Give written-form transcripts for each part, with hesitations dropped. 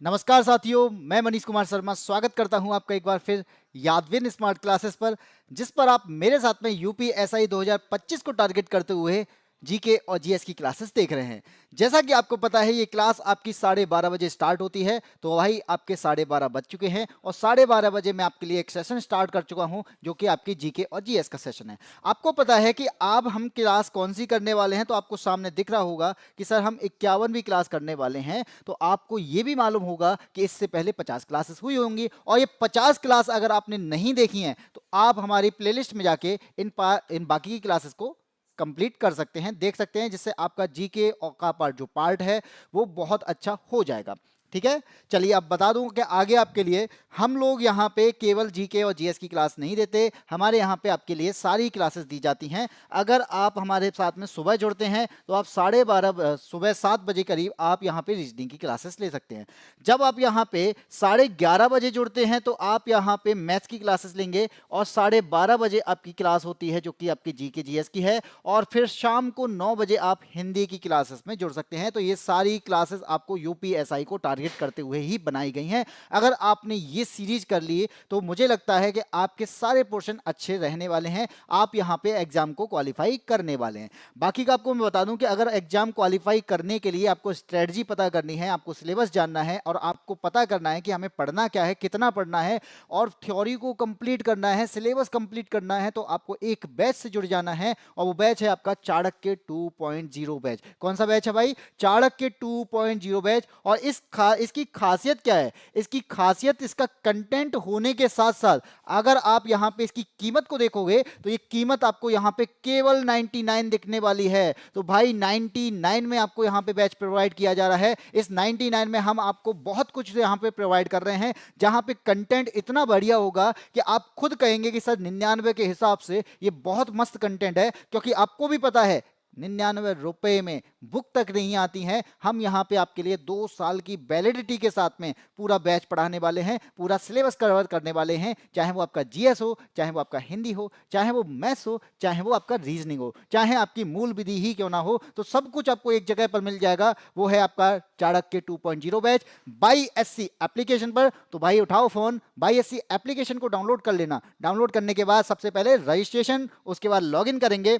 नमस्कार साथियों, मैं मनीष कुमार शर्मा स्वागत करता हूं आपका एक बार फिर यादविन स्मार्ट क्लासेस पर, जिस पर आप मेरे साथ में यूपीएसआई 2025 को टारगेट करते हुए जीके और जीएस की क्लासेस देख रहे हैं। जैसा कि आपको पता है, ये क्लास आपकी 12:30 बजे स्टार्ट होती है, तो भाई आपके 12:30 बज चुके हैं और 12:30 बजे मैं आपके लिए एक सेशन स्टार्ट कर चुका हूं, जो कि आपकी जीके और जीएस का सेशन है। आपको पता है कि अब हम क्लास कौन सी करने वाले हैं, तो आपको सामने दिख रहा होगा कि सर हम 51वीं क्लास करने वाले हैं। तो आपको ये भी मालूम होगा कि इससे पहले 50 क्लासेस हुई होंगी, और ये 50 क्लास अगर आपने नहीं देखी हैं तो आप हमारी प्लेलिस्ट में जाके इन बाकी की क्लासेस को कंप्लीट कर सकते हैं, देख सकते हैं, जिससे आपका जीके का पार्ट जो पार्ट है वो बहुत अच्छा हो जाएगा। ठीक है, चलिए अब बता दूं कि आगे आपके लिए हम लोग यहाँ पे केवल जीके और जीएस की क्लास नहीं देते, हमारे यहाँ पे आपके लिए सारी क्लासेस दी जाती हैं। अगर आप हमारे साथ में सुबह जुड़ते हैं तो आप 12:30 सुबह 7 बजे करीब आप यहाँ पे रीजनिंग की क्लासेस ले सकते हैं। जब आप यहाँ पे 11:30 बजे जुड़ते हैं तो आप यहाँ पे मैथ्स की क्लासेस लेंगे, और 12:30 बजे आपकी क्लास होती है जो कि आपकी जीके जीएस की है, और फिर शाम को 9 बजे आप हिंदी की क्लासेस में जुड़ सकते हैं। तो ये सारी क्लासेस आपको यूपीएसआई को टारगेट करते हुए ही बनाई गई हैं। अगर आपने ये सीरीज कर ली तो मुझे लगता है कि आपके सारे पोर्शन अच्छे रहने वाले हैं, आप यहाँ पे एग्जाम को क्वालिफाई करने वाले हैं। बाकी का आपको मैं बता दूं कि अगर एग्जाम क्वालिफाई करने के लिए आपको स्ट्रेटजी पता करनी है, आपको सिलेबस जानना है, और आपको पता करना है कि हमें पढ़ना क्या है, कितना पढ़ना है, और थ्योरी को कंप्लीट करना है, सिलेबस कंप्लीट करना है, तो आपको एक बैच से जुड़ जाना है, और वो बैच है आपका चाणक्य 2.0 बैच। कौन सा बैच है भाई? चाणक्य 2.0 बैच। और इसकी खासियत क्या है? इसकी खासियत इसका कंटेंट होने के साथ साथ अगर आप यहां पे इसकी कीमत को देखोगे तो ये कीमत आपको यहां पे केवल 99 दिखने वाली है। तो भाई 99 में आपको यहां पे बैच प्रोवाइड किया जा रहा है। इस 99 में हम आपको बहुत कुछ यहां पे प्रोवाइड कर रहे हैं, जहां पे कंटेंट इतना बढ़िया होगा कि आप खुद कहेंगे कि सर 99 के हिसाब से ये बहुत मस्त कंटेंट है, क्योंकि आपको भी पता है 99 रुपए में बुक तक नहीं आती है। हम यहाँ पे आपके लिए 2 साल की वैलिडिटी के साथ में पूरा बैच पढ़ाने वाले हैं, पूरा सिलेबस कवर करने वाले हैं, चाहे वो आपका जीएस हो, चाहे वो आपका हिंदी हो, चाहे वो मैथ्स हो, चाहे वो आपका रीजनिंग हो, चाहे आपकी मूल विधि ही क्यों ना हो, तो सब कुछ आपको एक जगह पर मिल जाएगा। वो है आपका Chanakya 2.0 batch by SC application पर। तो भाई उठाओ फोन, बाई एससी एप्लीकेशन को डाउनलोड कर लेना। डाउनलोड करने के बाद सबसे पहले रजिस्ट्रेशन, उसके बाद लॉगिन करेंगे।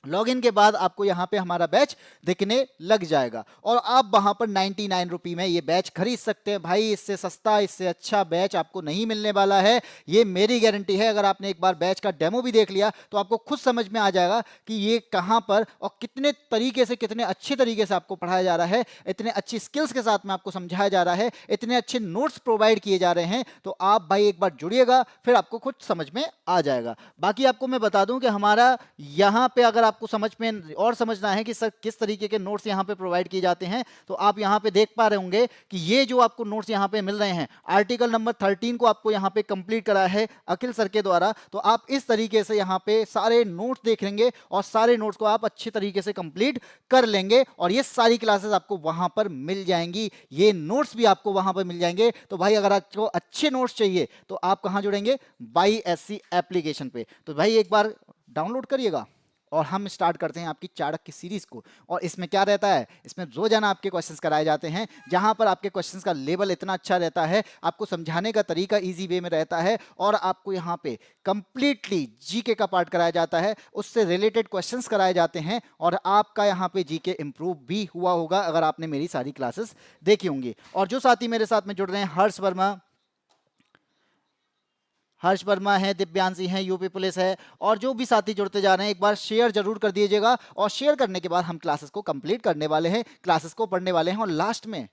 लॉगिन के बाद आपको यहां पे हमारा बैच दिखने लग जाएगा, और आप वहां पर 99 रुपये में ये बैच खरीद सकते हैं। भाई इससे सस्ता, इससे अच्छा बैच आपको नहीं मिलने वाला है, ये मेरी गारंटी है। अगर आपने एक बार बैच का डेमो भी देख लिया तो आपको खुद समझ में आ जाएगा कि ये कहां पर और कितने तरीके से, कितने अच्छे तरीके से आपको पढ़ाया जा रहा है, इतने अच्छी स्किल्स के साथ में आपको समझाया जा रहा है, इतने अच्छे नोट्स प्रोवाइड किए जा रहे हैं। तो आप भाई एक बार जुड़िएगा, फिर आपको खुद समझ में आ जाएगा। बाकी आपको मैं बता दूं कि हमारा यहां पे अगर आपको समझ में और समझना है कि सर किस तरीके के नोट्स यहां पे प्रोवाइड किए जाते हैं, तो आप यहां पे देख पा रहे होंगे कि ये जो आपको नोट्स यहां पे मिल रहे हैं, आर्टिकल नंबर 13 को आपको यहां पे कंप्लीट करा है अखिल सर के द्वारा। तो आप इस तरीके से यहां पे सारे नोट्स देख लेंगे, और सारे नोट्स को आप अच्छे तरीके से कंप्लीट कर लेंगे, और ये सारी क्लासेस आपको वहां पर मिल जाएंगी, ये नोट्स भी आपको वहां पर मिल जाएंगे। तो भाई अगर आपको अच्छे नोट्स चाहिए तो आप कहां जुड़ेंगे? बाई एससी एप्लीकेशन पे। तो भाई एक बार डाउनलोड करिएगा, और हम स्टार्ट करते हैं आपकी चाणक्य की सीरीज को। और इसमें क्या रहता है? इसमें रोजाना आपके क्वेश्चंस कराए जाते हैं, जहां पर आपके क्वेश्चंस का लेवल इतना अच्छा रहता है, आपको समझाने का तरीका इजी वे में रहता है, और आपको यहां पे कंप्लीटली जीके का पार्ट कराया जाता है, उससे रिलेटेड क्वेश्चंस कराए जाते हैं, और आपका यहां पे जीके इंप्रूव भी हुआ होगा अगर आपने मेरी सारी क्लासेस देखी होंगी। और जो साथी मेरे साथ में जुड़ रहे हैं, हर्ष वर्मा है, दिव्यांशी है, यूपी पुलिस है, और जो भी साथी जुड़ते जा रहे हैं, एक बार शेयर जरूर कर दीजिएगा। और शेयर करने के बाद हम क्लासेस को कंप्लीट करने वाले हैं, क्लासेस को पढ़ने वाले हैं, और लास्ट में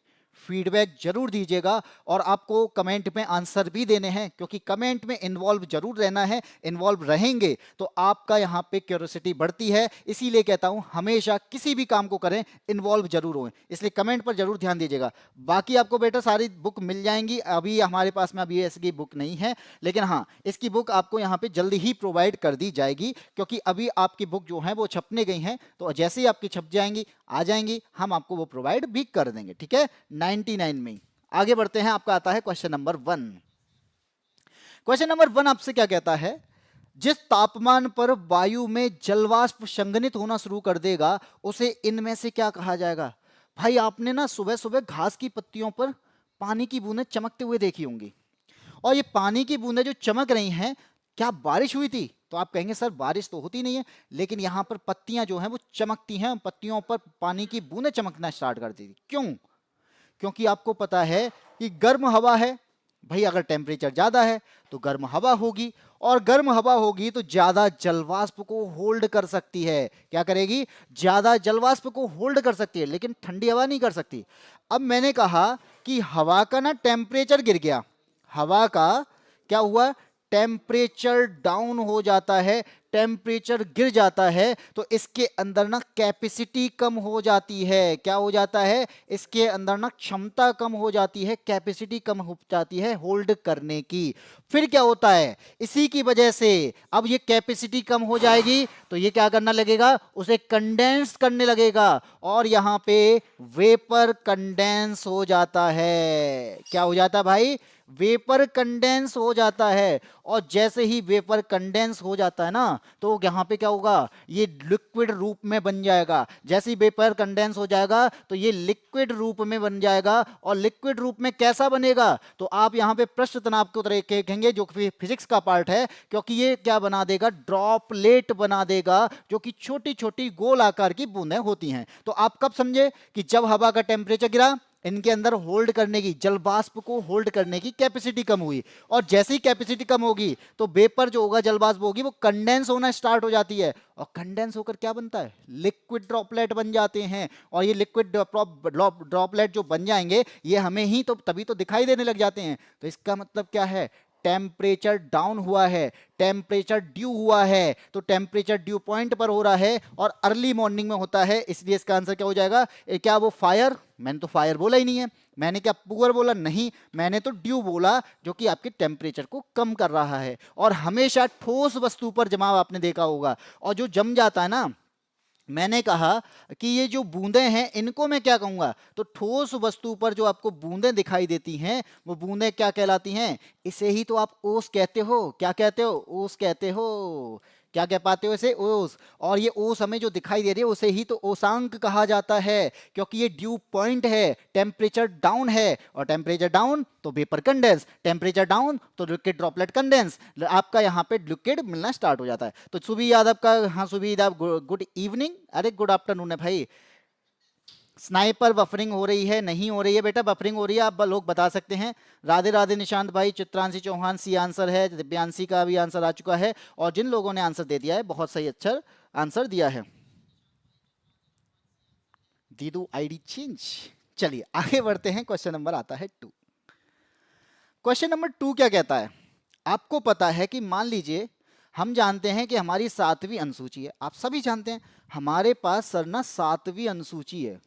फीडबैक जरूर दीजिएगा। और आपको कमेंट में आंसर भी देने हैं, क्योंकि कमेंट में इन्वॉल्व जरूर रहना है। इन्वॉल्व रहेंगे तो आपका यहाँ पे क्यूरियोसिटी बढ़ती है, इसीलिए कहता हूं हमेशा किसी भी काम को करें इन्वॉल्व जरूर हो, इसलिए कमेंट पर जरूर ध्यान दीजिएगा। बाकी आपको बेटा सारी बुक मिल जाएंगी, अभी हमारे पास में अभी ऐसी बुक नहीं है, लेकिन हाँ इसकी बुक आपको यहाँ पे जल्दी ही प्रोवाइड कर दी जाएगी, क्योंकि अभी आपकी बुक जो है वो छपने गई हैं। तो जैसे ही आपकी छप जाएंगी, आ जाएंगी, हम आपको वो प्रोवाइड भी कर देंगे। ठीक है, 99 में। आगे बढ़ते हैं, आपका आता है क्वेश्चन नंबर 1। क्वेश्चन नंबर 1 आपसे क्या कहता है? जिस तापमान पर वायु में जलवाष्प संघनित होना शुरू कर देगा उसे इनमें से क्या कहा जाएगा? भाई आपने ना सुबह सुबह घास की पत्तियों पर पानी की बूंदें चमकते हुए देखी होंगी। और ये पानी की बूंदें जो चमक रही हैं, क्या बारिश हुई थी? तो आप कहेंगे सर बारिश तो होती नहीं है, लेकिन यहाँ पर पत्तियां जो हैं वो चमकती हैं, पत्तियों पर पानी की बूंदें चमकना स्टार्ट करती थी। क्यों? क्योंकि आपको पता है कि गर्म हवा है भाई, अगर टेम्परेचर ज्यादा है तो गर्म हवा होगी, और गर्म हवा होगी तो ज्यादा जलवाष्प को होल्ड कर सकती है। क्या करेगी? ज्यादा जलवाष्प को होल्ड कर सकती है, लेकिन ठंडी हवा नहीं कर सकती। अब मैंने कहा कि हवा का ना टेम्परेचर गिर गया, हवा का क्या हुआ? टेम्परेचर डाउन हो जाता है, टेम्परेचर गिर जाता है, तो इसके अंदर ना कैपेसिटी कम हो जाती है। क्या हो जाता है? इसके अंदर ना क्षमता कम हो जाती है, कैपेसिटी कम हो जाती है होल्ड करने की। फिर क्या होता है? इसी की वजह से अब ये कैपेसिटी कम हो जाएगी, तो ये क्या करना लगेगा? उसे कंडेंस करने लगेगा, और यहां पे वेपर कंडेंस हो जाता है। क्या हो जाता है भाई? वेपर कंडेंस हो जाता है। और जैसे ही वेपर कंडेंस हो जाता है ना, तो यहां पे क्या होगा? ये लिक्विड रूप में बन जाएगा। जैसे ही वेपर कंडेंस हो जाएगा तो ये लिक्विड रूप में बन जाएगा। और लिक्विड रूप में कैसा बनेगा? तो आप यहां पे पृष्ठ तनाव को तरह कहेंगे, जो फिजिक्स का पार्ट है, क्योंकि ये क्या बना देगा? ड्रॉपलेट बना देगा, जो कि छोटी छोटी गोल आकार की बूंदें होती हैं। तो आप कब समझे कि जब हवा का टेम्परेचर गिरा, इनके अंदर होल्ड करने की, जल वाष्प को होल्ड करने की कैपेसिटी कम हुई, और जैसे ही कैपेसिटी कम होगी तो वेपर जो होगा, जल वाष्प होगी, वो कंडेंस होना स्टार्ट हो जाती है। और कंडेंस होकर क्या बनता है? लिक्विड ड्रॉपलेट बन जाते हैं। और ये लिक्विड ड्रॉपलेट जो बन जाएंगे, ये हमें ही तो तभी तो दिखाई देने लग जाते हैं। तो इसका मतलब क्या है? टेम्परेचर डाउन हुआ है, टेम्परेचर ड्यू हुआ है। तो टेम्परेचर ड्यू पॉइंट पर हो रहा है और अर्ली मॉर्निंग में होता है, इसलिए इसका आंसर क्या हो जाएगा? क्या वो फायर? मैंने तो फायर बोला ही नहीं है। मैंने क्या पुअर बोला? नहीं, मैंने तो ड्यू बोला, जो कि आपके टेम्परेचर को कम कर रहा है। और हमेशा ठोस वस्तु पर जमाव आपने देखा होगा, और जो जम जाता है ना, मैंने कहा कि ये जो बूंदें हैं, इनको मैं क्या कहूंगा? तो ठोस वस्तु पर जो आपको बूंदें दिखाई देती हैं, वो बूंदें क्या कहलाती हैं? इसे ही तो आप ओस कहते हो। क्या कहते हो? ओस कहते हो। क्या कह पाते हो इसे? ओस। और ये ओस हमें जो दिखाई दे रही है, उसे ही तो ओसांक कहा जाता है, क्योंकि ये ड्यू पॉइंट है, टेम्परेचर डाउन है, और टेम्परेचर डाउन तो वेपर कंडेंस, टेम्परेचर डाउन तो लिक्विड ड्रॉपलेट कंडेंस, आपका यहाँ पे लिक्विड मिलना स्टार्ट हो जाता है। तो सुबह यादव का, हाँ सुबह यादव, गुड इवनिंग, अरे गुड आफ्टरनून है भाई। स्नाइपर बफरिंग हो रही है? नहीं हो रही है बेटा, बफरिंग हो रही है, आप लोग बता सकते हैं। राधे राधे निशांत भाई, चित्रांशी चौहान, सी आंसर है। दिव्यांशी का भी आंसर आ चुका है, और जिन लोगों ने आंसर दे दिया है, बहुत सही अच्छा आंसर दिया है। दीदू आईडी चेंज। चलिए आगे बढ़ते हैं, क्वेश्चन नंबर आता है 2। क्वेश्चन नंबर 2 क्या कहता है? आपको पता है कि मान लीजिए हम जानते हैं कि हमारी 7वीं अनुसूची है, आप सभी जानते हैं हमारे पास सर ना 7वीं अनुसूची है।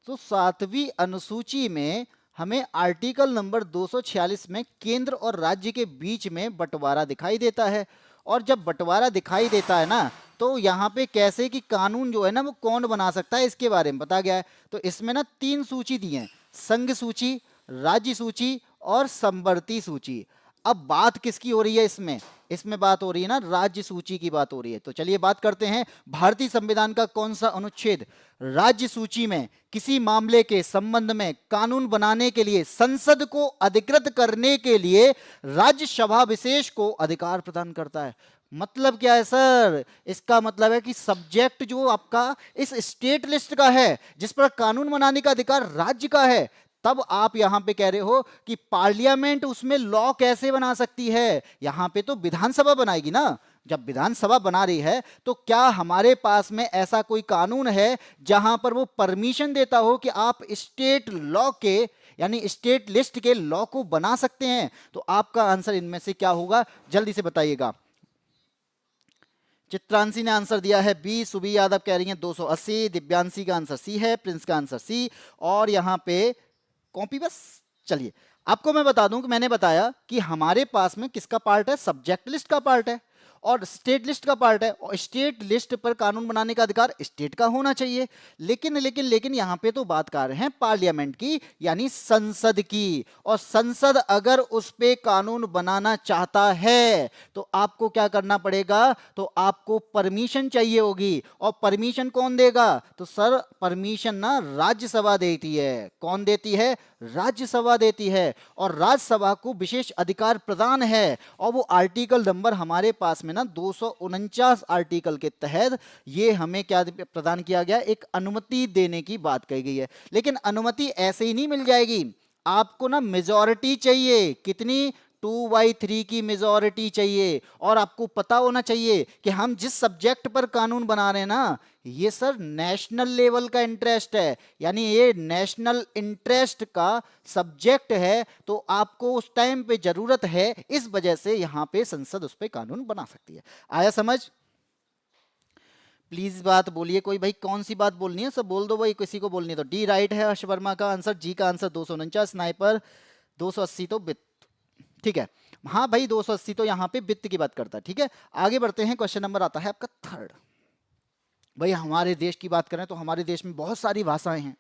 तो 7वीं अनुसूची में हमें आर्टिकल नंबर 246 में केंद्र और राज्य के बीच में बंटवारा दिखाई देता है। और जब बंटवारा दिखाई देता है ना, तो यहाँ पे कैसे कि कानून जो है ना, वो कौन बना सकता है, इसके बारे में बताया गया है। तो इसमें ना 3 सूची दी है: संघ सूची, राज्य सूची और समवर्ती सूची। अब बात किसकी हो रही है इसमें? इसमें बात हो रही है ना राज्य सूची की बात हो रही है। तो चलिए बात करते हैं, भारतीय संविधान का कौन सा अनुच्छेद राज्य सूची में किसी मामले के संबंध में कानून बनाने के लिए संसद को अधिकृत करने के लिए राज्यसभा विशेष को अधिकार प्रदान करता है? मतलब क्या है सर? इसका मतलब है कि सब्जेक्ट जो आपका इस स्टेट लिस्ट का है, जिस पर कानून बनाने का अधिकार राज्य का है, तब आप यहां पे कह रहे हो कि पार्लियामेंट उसमें लॉ कैसे बना सकती है? यहां पे तो विधानसभा बनाएगी ना। जब विधानसभा बना रही है, तो क्या हमारे पास में ऐसा कोई कानून है जहां पर वो परमिशन देता हो कि आप स्टेट लॉ के, यानी स्टेट लिस्ट के लॉ को बना सकते हैं? तो आपका आंसर इनमें से क्या होगा, जल्दी से बताइएगा। चित्रांशी ने आंसर दिया है बी, सुबी यादव कह रही हैं 280, दिव्यांशी का आंसर सी है, प्रिंस का आंसर सी, और यहां पे कॉपी बस। चलिए आपको मैं बता दूं कि मैंने बताया कि हमारे पास में किसका पार्ट है? सब्जेक्ट लिस्ट का पार्ट है। और स्टेट लिस्ट का पार्ट है, और स्टेट लिस्ट पर कानून बनाने का अधिकार स्टेट का होना चाहिए। लेकिन लेकिन लेकिन यहाँ पे तो बात कर रहे हैं पार्लियामेंट की, यानी संसद की, और संसद अगर उस पे कानून बनाना चाहता है तो आपको क्या करना पड़ेगा, तो आपको परमिशन चाहिए होगी। और परमिशन कौन देगा, तो सर परमिशन ना राज्यसभा देती है। कौन देती है, राज्यसभा देती है, और राज्यसभा को विशेष अधिकार प्रदान है। और वो आर्टिकल नंबर हमारे पास में ना 249 आर्टिकल के तहत ये हमें क्या प्रदान किया गया, एक अनुमति देने की बात कही गई है। लेकिन अनुमति ऐसे ही नहीं मिल जाएगी, आपको ना मेजॉरिटी चाहिए। कितनी, 2/3 की मेजॉरिटी चाहिए। और आपको पता होना चाहिए कि हम जिस सब्जेक्ट पर कानून बना रहे हैं ना, ये सर नेशनल लेवल का इंटरेस्ट है, यानी ये नेशनल इंटरेस्ट का सब्जेक्ट है, तो आपको उस टाइम पे जरूरत है। इस वजह से यहां पे संसद उस पे कानून बना सकती है। आया समझ? प्लीज बात बोलिए कोई भाई, कौन सी बात बोलनी है, सब बोल दो भाई, किसी को बोलनी है तो। डी राइट है हर्ष वर्मा का आंसर, जी का आंसर 249 स्नाइपर, 280 तो वित्त। ठीक है, हाँ भाई 280 तो यहाँ पे वित्त की बात करता है। ठीक है, आगे बढ़ते हैं। क्वेश्चन नंबर आता है आपका थर्ड। भाई हमारे देश की बात करें तो हमारे देश में बहुत सारी भाषाएं हैं,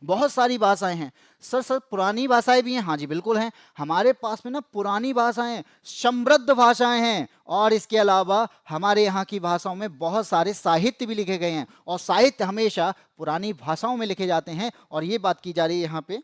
बहुत सारी भाषाएं हैं। सर पुरानी भाषाएं भी हैं, हाँ जी बिल्कुल हैं। हमारे पास में ना पुरानी भाषाएं, समृद्ध भाषाएं हैं, और इसके अलावा हमारे यहाँ की भाषाओं में बहुत सारे साहित्य भी लिखे गए हैं, और साहित्य हमेशा पुरानी भाषाओं में लिखे जाते हैं। और ये बात की जा रही है यहाँ पे।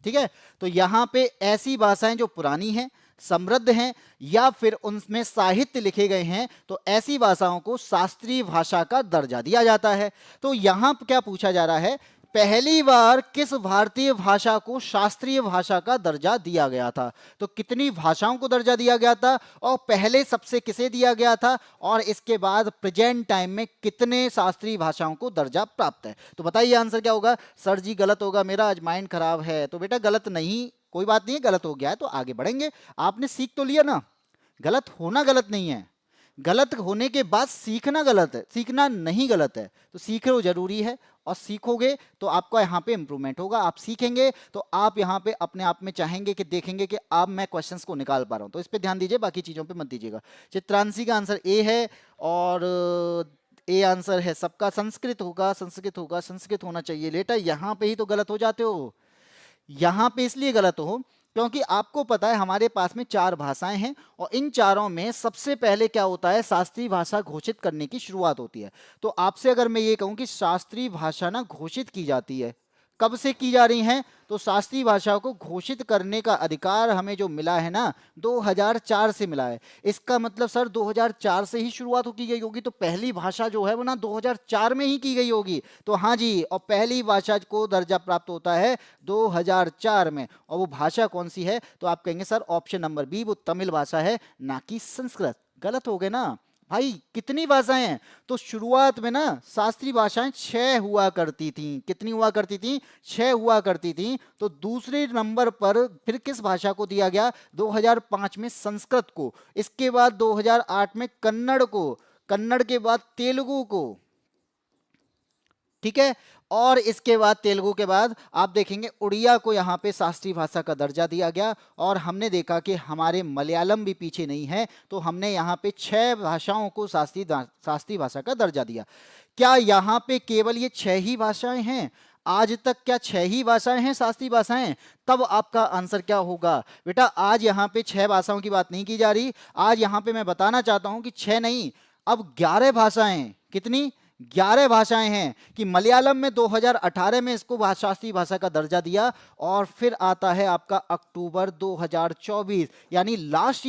ठीक है, तो यहां पे ऐसी भाषाएं जो पुरानी हैं, समृद्ध हैं, या फिर उनमें साहित्य लिखे गए हैं, तो ऐसी भाषाओं को शास्त्रीय भाषा का दर्जा दिया जाता है। तो यहां क्या पूछा जा रहा है, पहली बार किस भारतीय भाषा को शास्त्रीय भाषा का दर्जा दिया गया था। तो कितनी भाषाओं को दर्जा दिया गया था, और पहले सबसे किसे दिया गया था, और इसके बाद प्रेजेंट टाइम में कितने शास्त्रीय भाषाओं को दर्जा प्राप्त है। तो बताइए आंसर क्या होगा। सर जी गलत होगा, मेरा आज माइंड खराब है। तो बेटा गलत नहीं, कोई बात नहीं है, गलत हो गया है तो आगे बढ़ेंगे। आपने सीख तो लिया ना, गलत होना गलत नहीं है, गलत होने के बाद सीखना गलत है, सीखना नहीं गलत है। तो सीखना जरूरी है, और सीखोगे तो आपका यहाँ पे इंप्रूवमेंट होगा। आप सीखेंगे तो आप यहाँ पे अपने आप में चाहेंगे कि देखेंगे कि अब मैं क्वेश्चंस को निकाल पा रहा हूँ। तो इस पे ध्यान दीजिए, बाकी चीज़ों पे मत दीजिएगा। चित्रांशी का आंसर ए है, और ए आंसर है सबका। संस्कृत होगा, संस्कृत होगा, संस्कृत होना चाहिए। बेटा यहाँ पे ही तो गलत हो जाते हो, यहाँ पे इसलिए गलत हो क्योंकि आपको पता है हमारे पास में 4 भाषाएं हैं, और इन चारों में सबसे पहले क्या होता है, शास्त्रीय भाषा घोषित करने की शुरुआत होती है। तो आपसे अगर मैं ये कहूं कि शास्त्रीय भाषा ना घोषित की जाती है, कब से की जा रही हैं, तो शास्त्रीय भाषा को घोषित करने का अधिकार हमें जो मिला है ना, 2004 से मिला है। इसका मतलब सर 2004 से ही शुरुआत की गई होगी, तो पहली भाषा जो है वो ना 2004 में ही की गई होगी। तो हाँ जी, और पहली भाषा को दर्जा प्राप्त होता है 2004 में। और वो भाषा कौन सी है, तो आप कहेंगे सर ऑप्शन नंबर बी, वो तमिल भाषा है, ना कि संस्कृत। गलत हो गए ना भाई। कितनी भाषाएं हैं, तो शुरुआत में ना शास्त्रीय भाषाएं 6 हुआ करती थी। कितनी हुआ करती थी, 6 हुआ करती थी। तो दूसरे नंबर पर फिर किस भाषा को दिया गया, 2005 में संस्कृत को, इसके बाद 2008 में कन्नड़ को, कन्नड़ के बाद तेलुगु को। ठीक है, और इसके बाद तेलुगु के बाद आप देखेंगे उड़िया को यहाँ पे शास्त्रीय भाषा का दर्जा दिया गया। और हमने देखा कि हमारे मलयालम भी पीछे नहीं है, तो हमने यहाँ पे 6 भाषाओं को शास्त्रीय भाषा का दर्जा दिया। क्या यहाँ पे केवल ये 6 ही भाषाएं हैं, आज तक क्या 6 ही भाषाएं हैं शास्त्रीय भाषाएं? तब आपका आंसर क्या होगा बेटा, आज यहाँ पे 6 भाषाओं की बात नहीं की जा रही। आज यहाँ पे मैं बताना चाहता हूँ कि 6 नहीं, अब 11 भाषाएं। कितनी, 11 भाषाएं हैं। कि मलयालम में 2018 में इसको शास्त्रीय भाषा का दर्जा दिया, और फिर आता है आपका अक्टूबर 2024, यानी लास्ट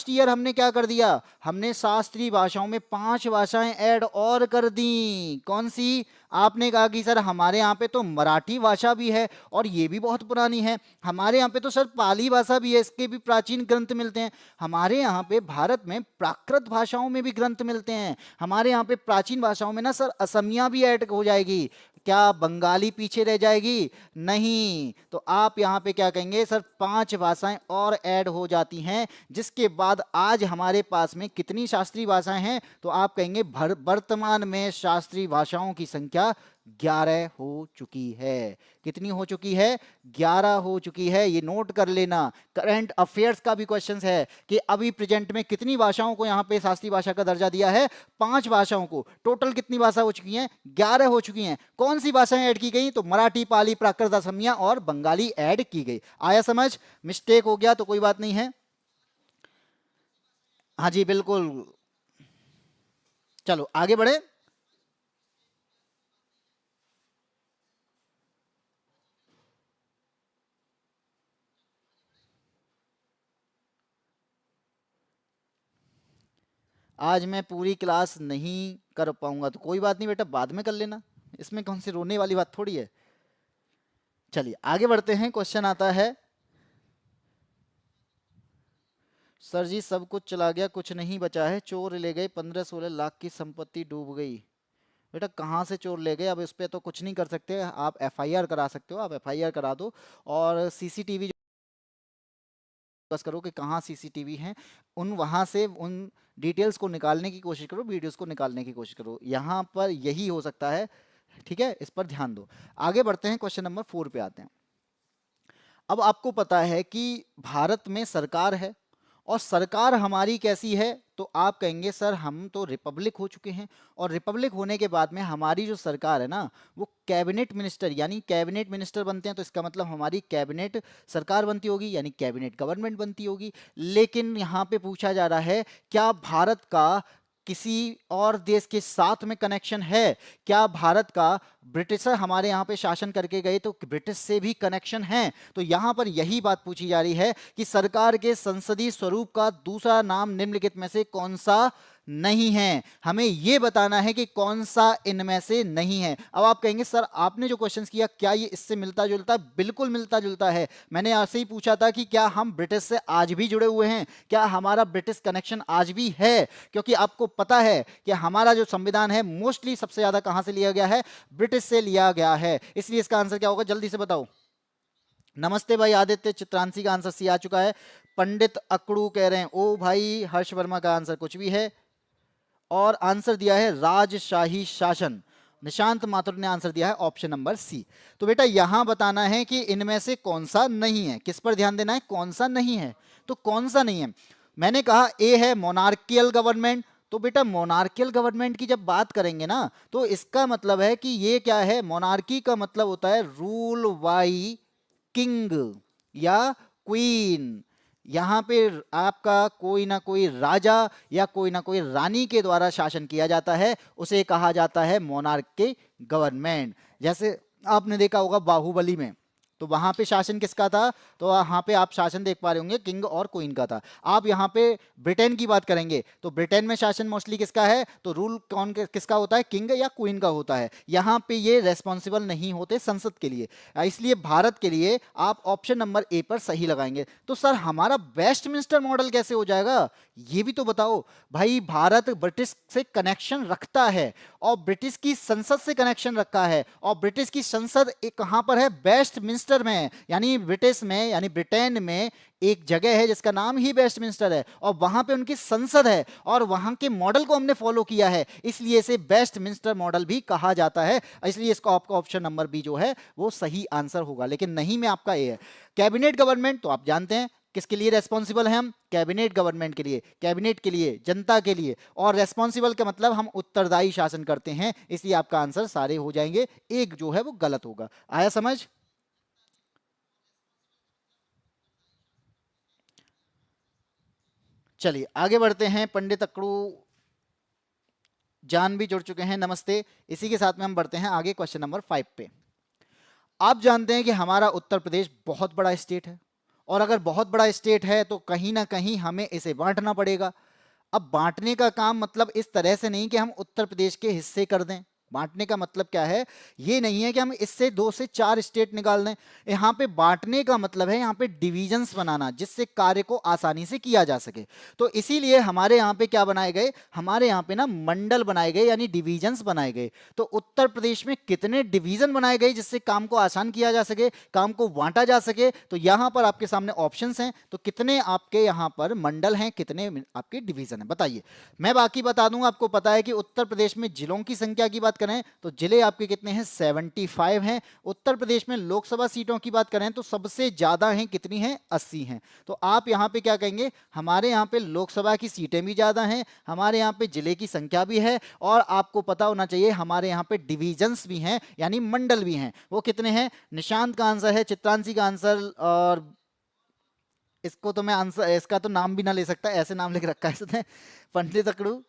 ईयर हमने क्या कर दिया, हमने शास्त्रीय भाषाओं में 5 भाषाएं ऐड और कर दी। कौन सी, आपने कहा कि सर हमारे यहाँ पे तो मराठी भाषा भी है, और ये भी बहुत पुरानी है। हमारे यहाँ पे तो सर पाली भाषा भी है, इसके भी प्राचीन ग्रंथ मिलते हैं। हमारे यहाँ पे भारत में प्राकृत भाषाओं में भी ग्रंथ मिलते हैं। हमारे यहाँ पे प्राचीन भाषाओं में ना सर असमिया भी ऐड हो जाएगी। क्या बंगाली पीछे रह जाएगी, नहीं। तो आप यहाँ पे क्या कहेंगे, सर 5 भाषाएं और ऐड हो जाती हैं, जिसके बाद आज हमारे पास में कितनी शास्त्रीय भाषाएं हैं, तो आप कहेंगे वर्तमान में शास्त्रीय भाषाओं की संख्या 11 हो चुकी है। कितनी हो चुकी है? 11 हो चुकी है। ये नोट कर लेना। करंट अफेयर्स का भी क्वेश्चन है कि अभी प्रेजेंट में कितनी भाषाओं को यहाँ पे शास्त्रीय भाषा का दर्जा दिया है? 5 भाषाओं को। टोटल कितनी भाषा हो चुकी हैं? 11 हो चुकी हैं। कौन सी भाषाएं ऐड की गई? तो मराठी, पाली, प्राकृत, असमिया और बंगाली ऐड की गई। आया समझ? मिस्टेक हो गया तो कोई बात नहीं है। हाँ जी बिल्कुल। चलो आगे बढ़े। आज मैं पूरी क्लास नहीं कर पाऊंगा तो कोई बात नहीं बेटा, बाद में कर लेना। इसमें कौन सी रोने वाली बात थोड़ी है। चलिए आगे बढ़ते हैं। क्वेश्चन आता है, सर जी सब कुछ चला गया, कुछ नहीं बचा है, चोर ले गए 15-16 लाख की संपत्ति डूब गई। बेटा कहाँ से चोर ले गए? अब इस पे तो कुछ नहीं कर सकते। आप एफआईआर करा सकते हो, आप एफआईआर करा दो। और सीसीटीवी फोकस करो कि कहाँ सीसीटीवी हैं, उन वहाँ से उन डिटेल्स को निकालने की कोशिश करो, वीडियोस को निकालने की कोशिश करो। यहाँ पर यही हो सकता है। ठीक है, इस पर ध्यान दो। आगे बढ़ते हैं, क्वेश्चन नंबर 4 पे आते हैं। अब आपको पता है कि भारत में सरकार है, और सरकार हमारी कैसी है? तो आप कहेंगे सर हम तो रिपब्लिक हो चुके हैं, और रिपब्लिक होने के बाद में हमारी जो सरकार है ना, वो कैबिनेट मिनिस्टर यानी कैबिनेट मिनिस्टर बनते हैं। तो इसका मतलब हमारी कैबिनेट सरकार बनती होगी, यानी कैबिनेट गवर्नमेंट बनती होगी। लेकिन यहाँ पे पूछा जा रहा है, क्या भारत का किसी और देश के साथ में कनेक्शन है? क्या भारत का ब्रिटिशर हमारे यहाँ पे शासन करके गए तो ब्रिटिश से भी कनेक्शन है? तो यहाँ पर यही बात पूछी जा रही है कि सरकार के संसदीय स्वरूप का दूसरा नाम निम्नलिखित में से कौन सा नहीं है। हमें यह बताना है कि कौन सा इनमें से नहीं है। अब आप कहेंगे सर आपने जो क्वेश्चन किया क्या ये इससे मिलता जुलता? बिल्कुल मिलता जुलता है। मैंने आपसे ही पूछा था कि क्या हम ब्रिटिश से आज भी जुड़े हुए हैं, क्या हमारा ब्रिटिश कनेक्शन आज भी है? क्योंकि आपको पता है कि हमारा जो संविधान है मोस्टली सबसे ज्यादा कहां से लिया गया है? ब्रिटिश से लिया गया है। इसलिए इसका आंसर क्या होगा? जल्दी से बताओ। नमस्ते भाई आदित्य, चित्रांशी का आंसर सी आ चुका है। पंडित अकड़ू कह रहे हैं ओ भाई। हर्ष वर्मा का आंसर कुछ भी है, और आंसर दिया है राजशाही शासन। निशांत माथुर ने आंसर दिया है ऑप्शन नंबर सी। तो बेटा यहां बताना है कि इनमें से कौन सा नहीं है। किस पर ध्यान देना है? कौन सा नहीं है। तो कौन सा नहीं है? मैंने कहा ए है मोनार्कियल गवर्नमेंट। तो बेटा मोनार्कियल गवर्नमेंट की जब बात करेंगे ना, तो इसका मतलब है कि ये क्या है? मोनार्की का मतलब होता है रूल बाई किंग या क्वीन। यहाँ पे आपका कोई ना कोई राजा या कोई ना कोई रानी के द्वारा शासन किया जाता है, उसे कहा जाता है मोनार्क के गवर्नमेंट। जैसे आपने देखा होगा बाहुबली में, तो वहां पे शासन किसका था? तो वहां पे आप शासन देख पा रहे होंगे किंग और क्वीन का था। आप यहाँ पे ब्रिटेन की बात करेंगे तो ब्रिटेन में शासन मोस्टली किसका है? तो रूल कौन किसका होता है? किंग या क्वीन का होता है। यहाँ पे ये रेस्पॉन्सिबल नहीं होते संसद के लिए। इसलिए भारत के लिए आप ऑप्शन नंबर ए पर सही लगाएंगे। तो सर हमारा वेस्टमिंस्टर मॉडल कैसे हो जाएगा? ये भी तो बताओ भाई। भारत ब्रिटिश से कनेक्शन रखता है, और ब्रिटिश की संसद से कनेक्शन रखा है, और ब्रिटिश की संसद कहां पर है? वेस्टमिंस्टर में है। यानी ब्रिटिश में यानी ब्रिटेन में एक जगह है जिसका नाम ही वेस्टमिंस्टर है, और वहां पे उनकी संसद है, और वहां के मॉडल को हमने फॉलो किया है, इसलिए इसे वेस्टमिंस्टर मॉडल भी कहा जाता है। इसलिए इसका आपका ऑप्शन नंबर बी जो है वो सही आंसर होगा। लेकिन नहीं में आपका ए है। कैबिनेट गवर्नमेंट तो आप जानते हैं किसके लिए रेस्पॉन्सिबल है? हम कैबिनेट गवर्नमेंट के लिए, कैबिनेट के लिए, जनता के लिए। और रेस्पॉन्सिबल का मतलब हम उत्तरदायी शासन करते हैं, इसलिए आपका आंसर सारे हो जाएंगे, एक जो है वो गलत होगा। आया समझ? चलिए आगे बढ़ते हैं। पंडित अकड़ू जान भी जुड़ चुके हैं, नमस्ते। इसी के साथ में हम बढ़ते हैं आगे क्वेश्चन नंबर 5 पे। आप जानते हैं कि हमारा उत्तर प्रदेश बहुत बड़ा स्टेट है, और अगर बहुत बड़ा स्टेट है तो कहीं ना कहीं हमें इसे बांटना पड़ेगा। अब बांटने का काम मतलब इस तरह से नहीं कि हम उत्तर प्रदेश के हिस्से कर दें। बांटने का मतलब क्या है? ये नहीं है कि हम इससे 2 से 4 स्टेट निकाल दें। यहाँ पे बांटने का मतलब है यहाँ पे डिविजन्स बनाना, जिससे कार्य को आसानी से किया जा सके। तो इसीलिए हमारे यहाँ पे क्या बनाए गए? हमारे यहाँ पे ना मंडल बनाए गए, यानी डिविजन्स बनाए गए। तो उत्तर प्रदेश में कितने डिवीजन बनाए गए जिससे काम को आसान किया जा सके, काम को बांटा जा सके? तो यहाँ पर आपके सामने ऑप्शंस हैं। तो कितने आपके यहाँ पर मंडल हैं, कितने आपके डिवीजन हैं, बताइए। मैं बाकी बता दूंगा। आपको पता है कि उत्तर प्रदेश में जिलों की संख्या की बात बात करें तो जिले आपके कितने हैं, 75 हैं। उत्तर प्रदेश में लोकसभा सीटों की बात करें तो सबसे ज्यादा हैं, कितनी हैं, 80 हैं। तो आप यहाँ पे क्या कहेंगे, हमारे यहाँ पे लोकसभा की सीटें भी ज्यादा हैं, हमारे यहाँ पे जिले की संख्या भी है, और आपको पता होना चाहिए हमारे यहाँ पे डिविजन्स भी हैं, यानी मंडल भी हैं। वो कितने हैं, निशांत का आंसर है, चित्रांशी का आंसर, और इसको तो मैं आंसर, इसका तो नाम भी ना ले सकता, ऐसे नाम लिख रखा है इसने, पंडित अकड़ू।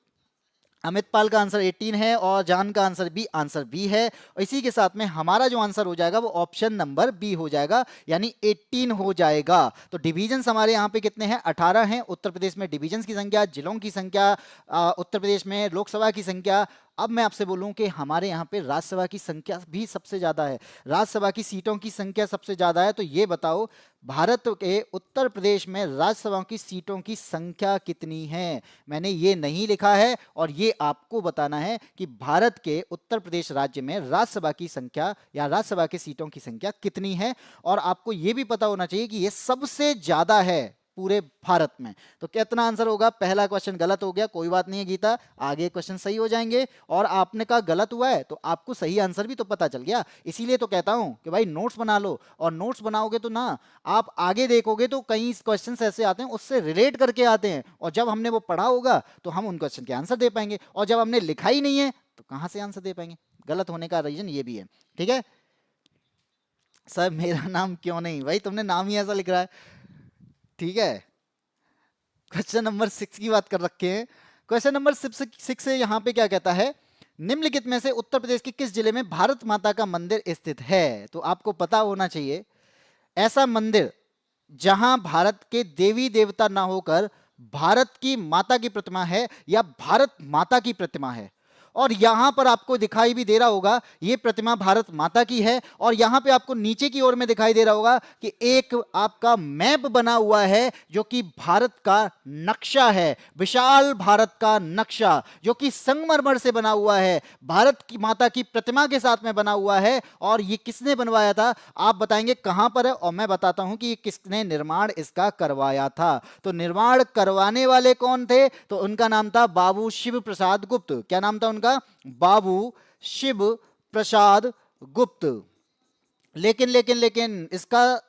अमित पाल का आंसर 18 है, और जान का आंसर बी है। और इसी के साथ में हमारा जो आंसर हो जाएगा वो ऑप्शन नंबर बी हो जाएगा, यानी 18 हो जाएगा। तो डिवीजन्स हमारे यहाँ पे कितने हैं, 18 हैं। उत्तर प्रदेश में डिवीजन्स की संख्या, जिलों की संख्या, उत्तर प्रदेश में लोकसभा की संख्या। अब मैं आपसे बोलूं कि हमारे यहाँ पे राज्यसभा की संख्या भी सबसे ज्यादा है, राज्यसभा की सीटों की संख्या सबसे ज्यादा है। तो ये बताओ भारत के उत्तर प्रदेश में राज्यसभा की सीटों की संख्या कितनी है। मैंने ये नहीं लिखा है, और ये आपको बताना है कि भारत के उत्तर प्रदेश राज्य में राज्यसभा की संख्या या राज्यसभा की सीटों की संख्या कितनी है। और आपको ये भी पता होना चाहिए कि ये सबसे ज्यादा है पूरे भारत में। तो कितना आंसर होगा, पहला क्वेश्चन गलत हो गया, कोई बात नहीं है गीता, आगे क्वेश्चन सही हो जाएंगे। और आपने कहा गलत हुआ है तो आपको सही आंसर भी तो पता चल गया। इसीलिए तो कहता हूं कि भाई नोट्स बना लो, और नोट्स बनाओगे तो ना आप आगे देखोगे तो कई क्वेश्चन ऐसे आते हैं उससे रिलेट करके आते हैं, और जब हमने वो पढ़ा होगा तो हम उन क्वेश्चन के आंसर दे पाएंगे, और जब हमने लिखा ही नहीं है तो कहां से आंसर दे पाएंगे। गलत होने का रीजन ये भी है, ठीक है। सर मेरा नाम क्यों नहीं, भाई तुमने नाम ही ऐसा लिख रहा है, ठीक है। क्वेश्चन नंबर 6 की बात कर रखे हैं। क्वेश्चन नंबर 6 से यहाँ पे क्या कहता है, निम्नलिखित में से उत्तर प्रदेश के किस जिले में भारत माता का मंदिर स्थित है। तो आपको पता होना चाहिए ऐसा मंदिर जहां भारत के देवी देवता ना होकर भारत की माता की प्रतिमा है, या भारत माता की प्रतिमा है। और यहां पर आपको दिखाई भी दे रहा होगा ये प्रतिमा भारत माता की है, और यहां पे आपको नीचे की ओर में दिखाई दे रहा होगा कि एक आपका मैप बना हुआ है जो कि भारत का नक्शा है, विशाल भारत का नक्शा जो कि संगमरमर से बना हुआ है, भारत की माता की प्रतिमा के साथ में बना हुआ है। और ये किसने बनवाया था, आप बताएंगे कहां पर है, और मैं बताता हूं कि किसने निर्माण इसका करवाया था। तो निर्माण करवाने वाले कौन थे, तो उनका नाम था बाबू शिव प्रसाद गुप्त। क्या नाम था उनका, बाबू शिव प्रसाद गुप्त। लेकिन लेकिन लेकिन इसका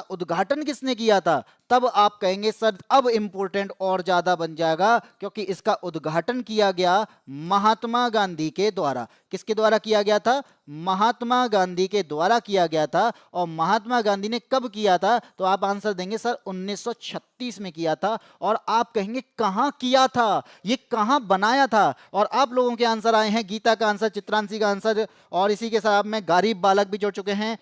उद्घाटन किसने किया था। तब आप कहेंगे सर अब इंपॉर्टेंट और ज्यादा बन जाएगा, क्योंकि इसका उद्घाटन किया गया महात्मा गांधी के द्वारा। किसके द्वारा किया गया था, महात्मा गांधी के द्वारा किया गया था। और महात्मा गांधी ने कब किया था, तो आप आंसर देंगे सर 1936 में किया था। और आप कहेंगे कहां किया था, ये कहां बनाया था। और आप लोगों के आंसर आए हैं, गीता का आंसर, चित्रांशी का आंसर, और इसी के साथ में गरीब बालक भी जुड़ चुके हैं,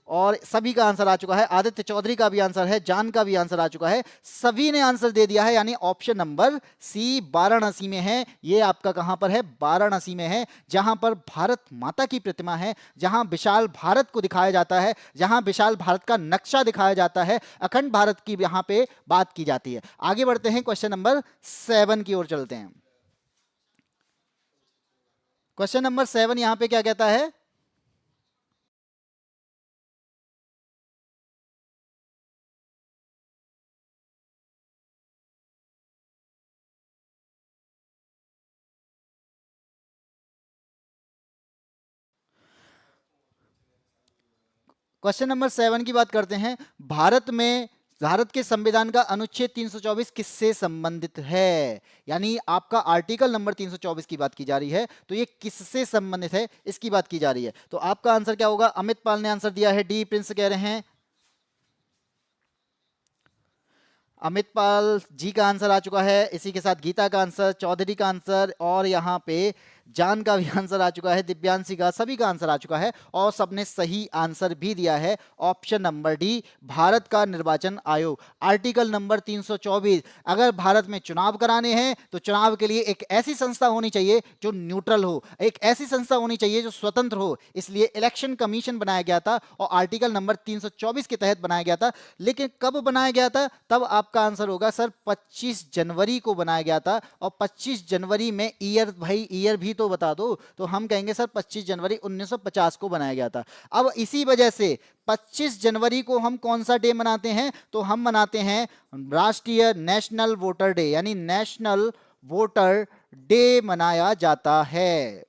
और सभी का आंसर आ चुका है। आदित्य चौधरी का भी आंसर है, जान का भी आंसर आ चुका है, सभी ने आंसर दे दिया है। यानी ऑप्शन नंबर सी वाराणसी में है। ये आपका कहां पर है, वाराणसी में है, जहां पर भारत माता की प्रतिमा है, जहां विशाल भारत को दिखाया जाता है, जहां विशाल भारत का नक्शा दिखाया जाता है, अखंड भारत की यहां पे बात की जाती है। आगे बढ़ते हैं, क्वेश्चन नंबर 7 की ओर चलते हैं। क्वेश्चन नंबर 7 यहां पे क्या कहता है, क्वेश्चन नंबर 7 की बात करते हैं। भारत के संविधान का अनुच्छेद 324 किससे संबंधित है। यानी आपका आर्टिकल नंबर 324 की बात की जा रही है, तो ये किससे संबंधित है इसकी बात की जा रही है। तो आपका आंसर क्या होगा, अमित पाल ने आंसर दिया है डी, प्रिंस कह रहे हैं, अमित पाल जी का आंसर आ चुका है। इसी के साथ गीता का आंसर, चौधरी का आंसर, और यहाँ पे जान का भी आंसर आ चुका है, दिव्यांशी का, सभी का आंसर आ चुका है, और सबने सही आंसर भी दिया है ऑप्शन नंबर डी, भारत का निर्वाचन आयोग। आर्टिकल नंबर 324, अगर भारत में चुनाव कराने हैं तो चुनाव के लिए एक ऐसी संस्था होनी चाहिए जो न्यूट्रल हो, एक ऐसी संस्था होनी चाहिए जो स्वतंत्र हो, इसलिए इलेक्शन कमीशन बनाया गया था, और आर्टिकल नंबर 324 के तहत बनाया गया था। लेकिन कब बनाया गया था, तब आपका आंसर होगा सर 25 जनवरी को बनाया गया था। और 25 जनवरी में ईयर, भाई ईयर भी तो बता दो, तो हम कहेंगे सर 25 जनवरी 1950 को बनाया गया था। अब इसी वजह से 25 जनवरी को हम कौन सा डे मनाते हैं, तो हम मनाते हैं राष्ट्रीय नेशनल वोटर डे, यानी नेशनल वोटर डे मनाया जाता है।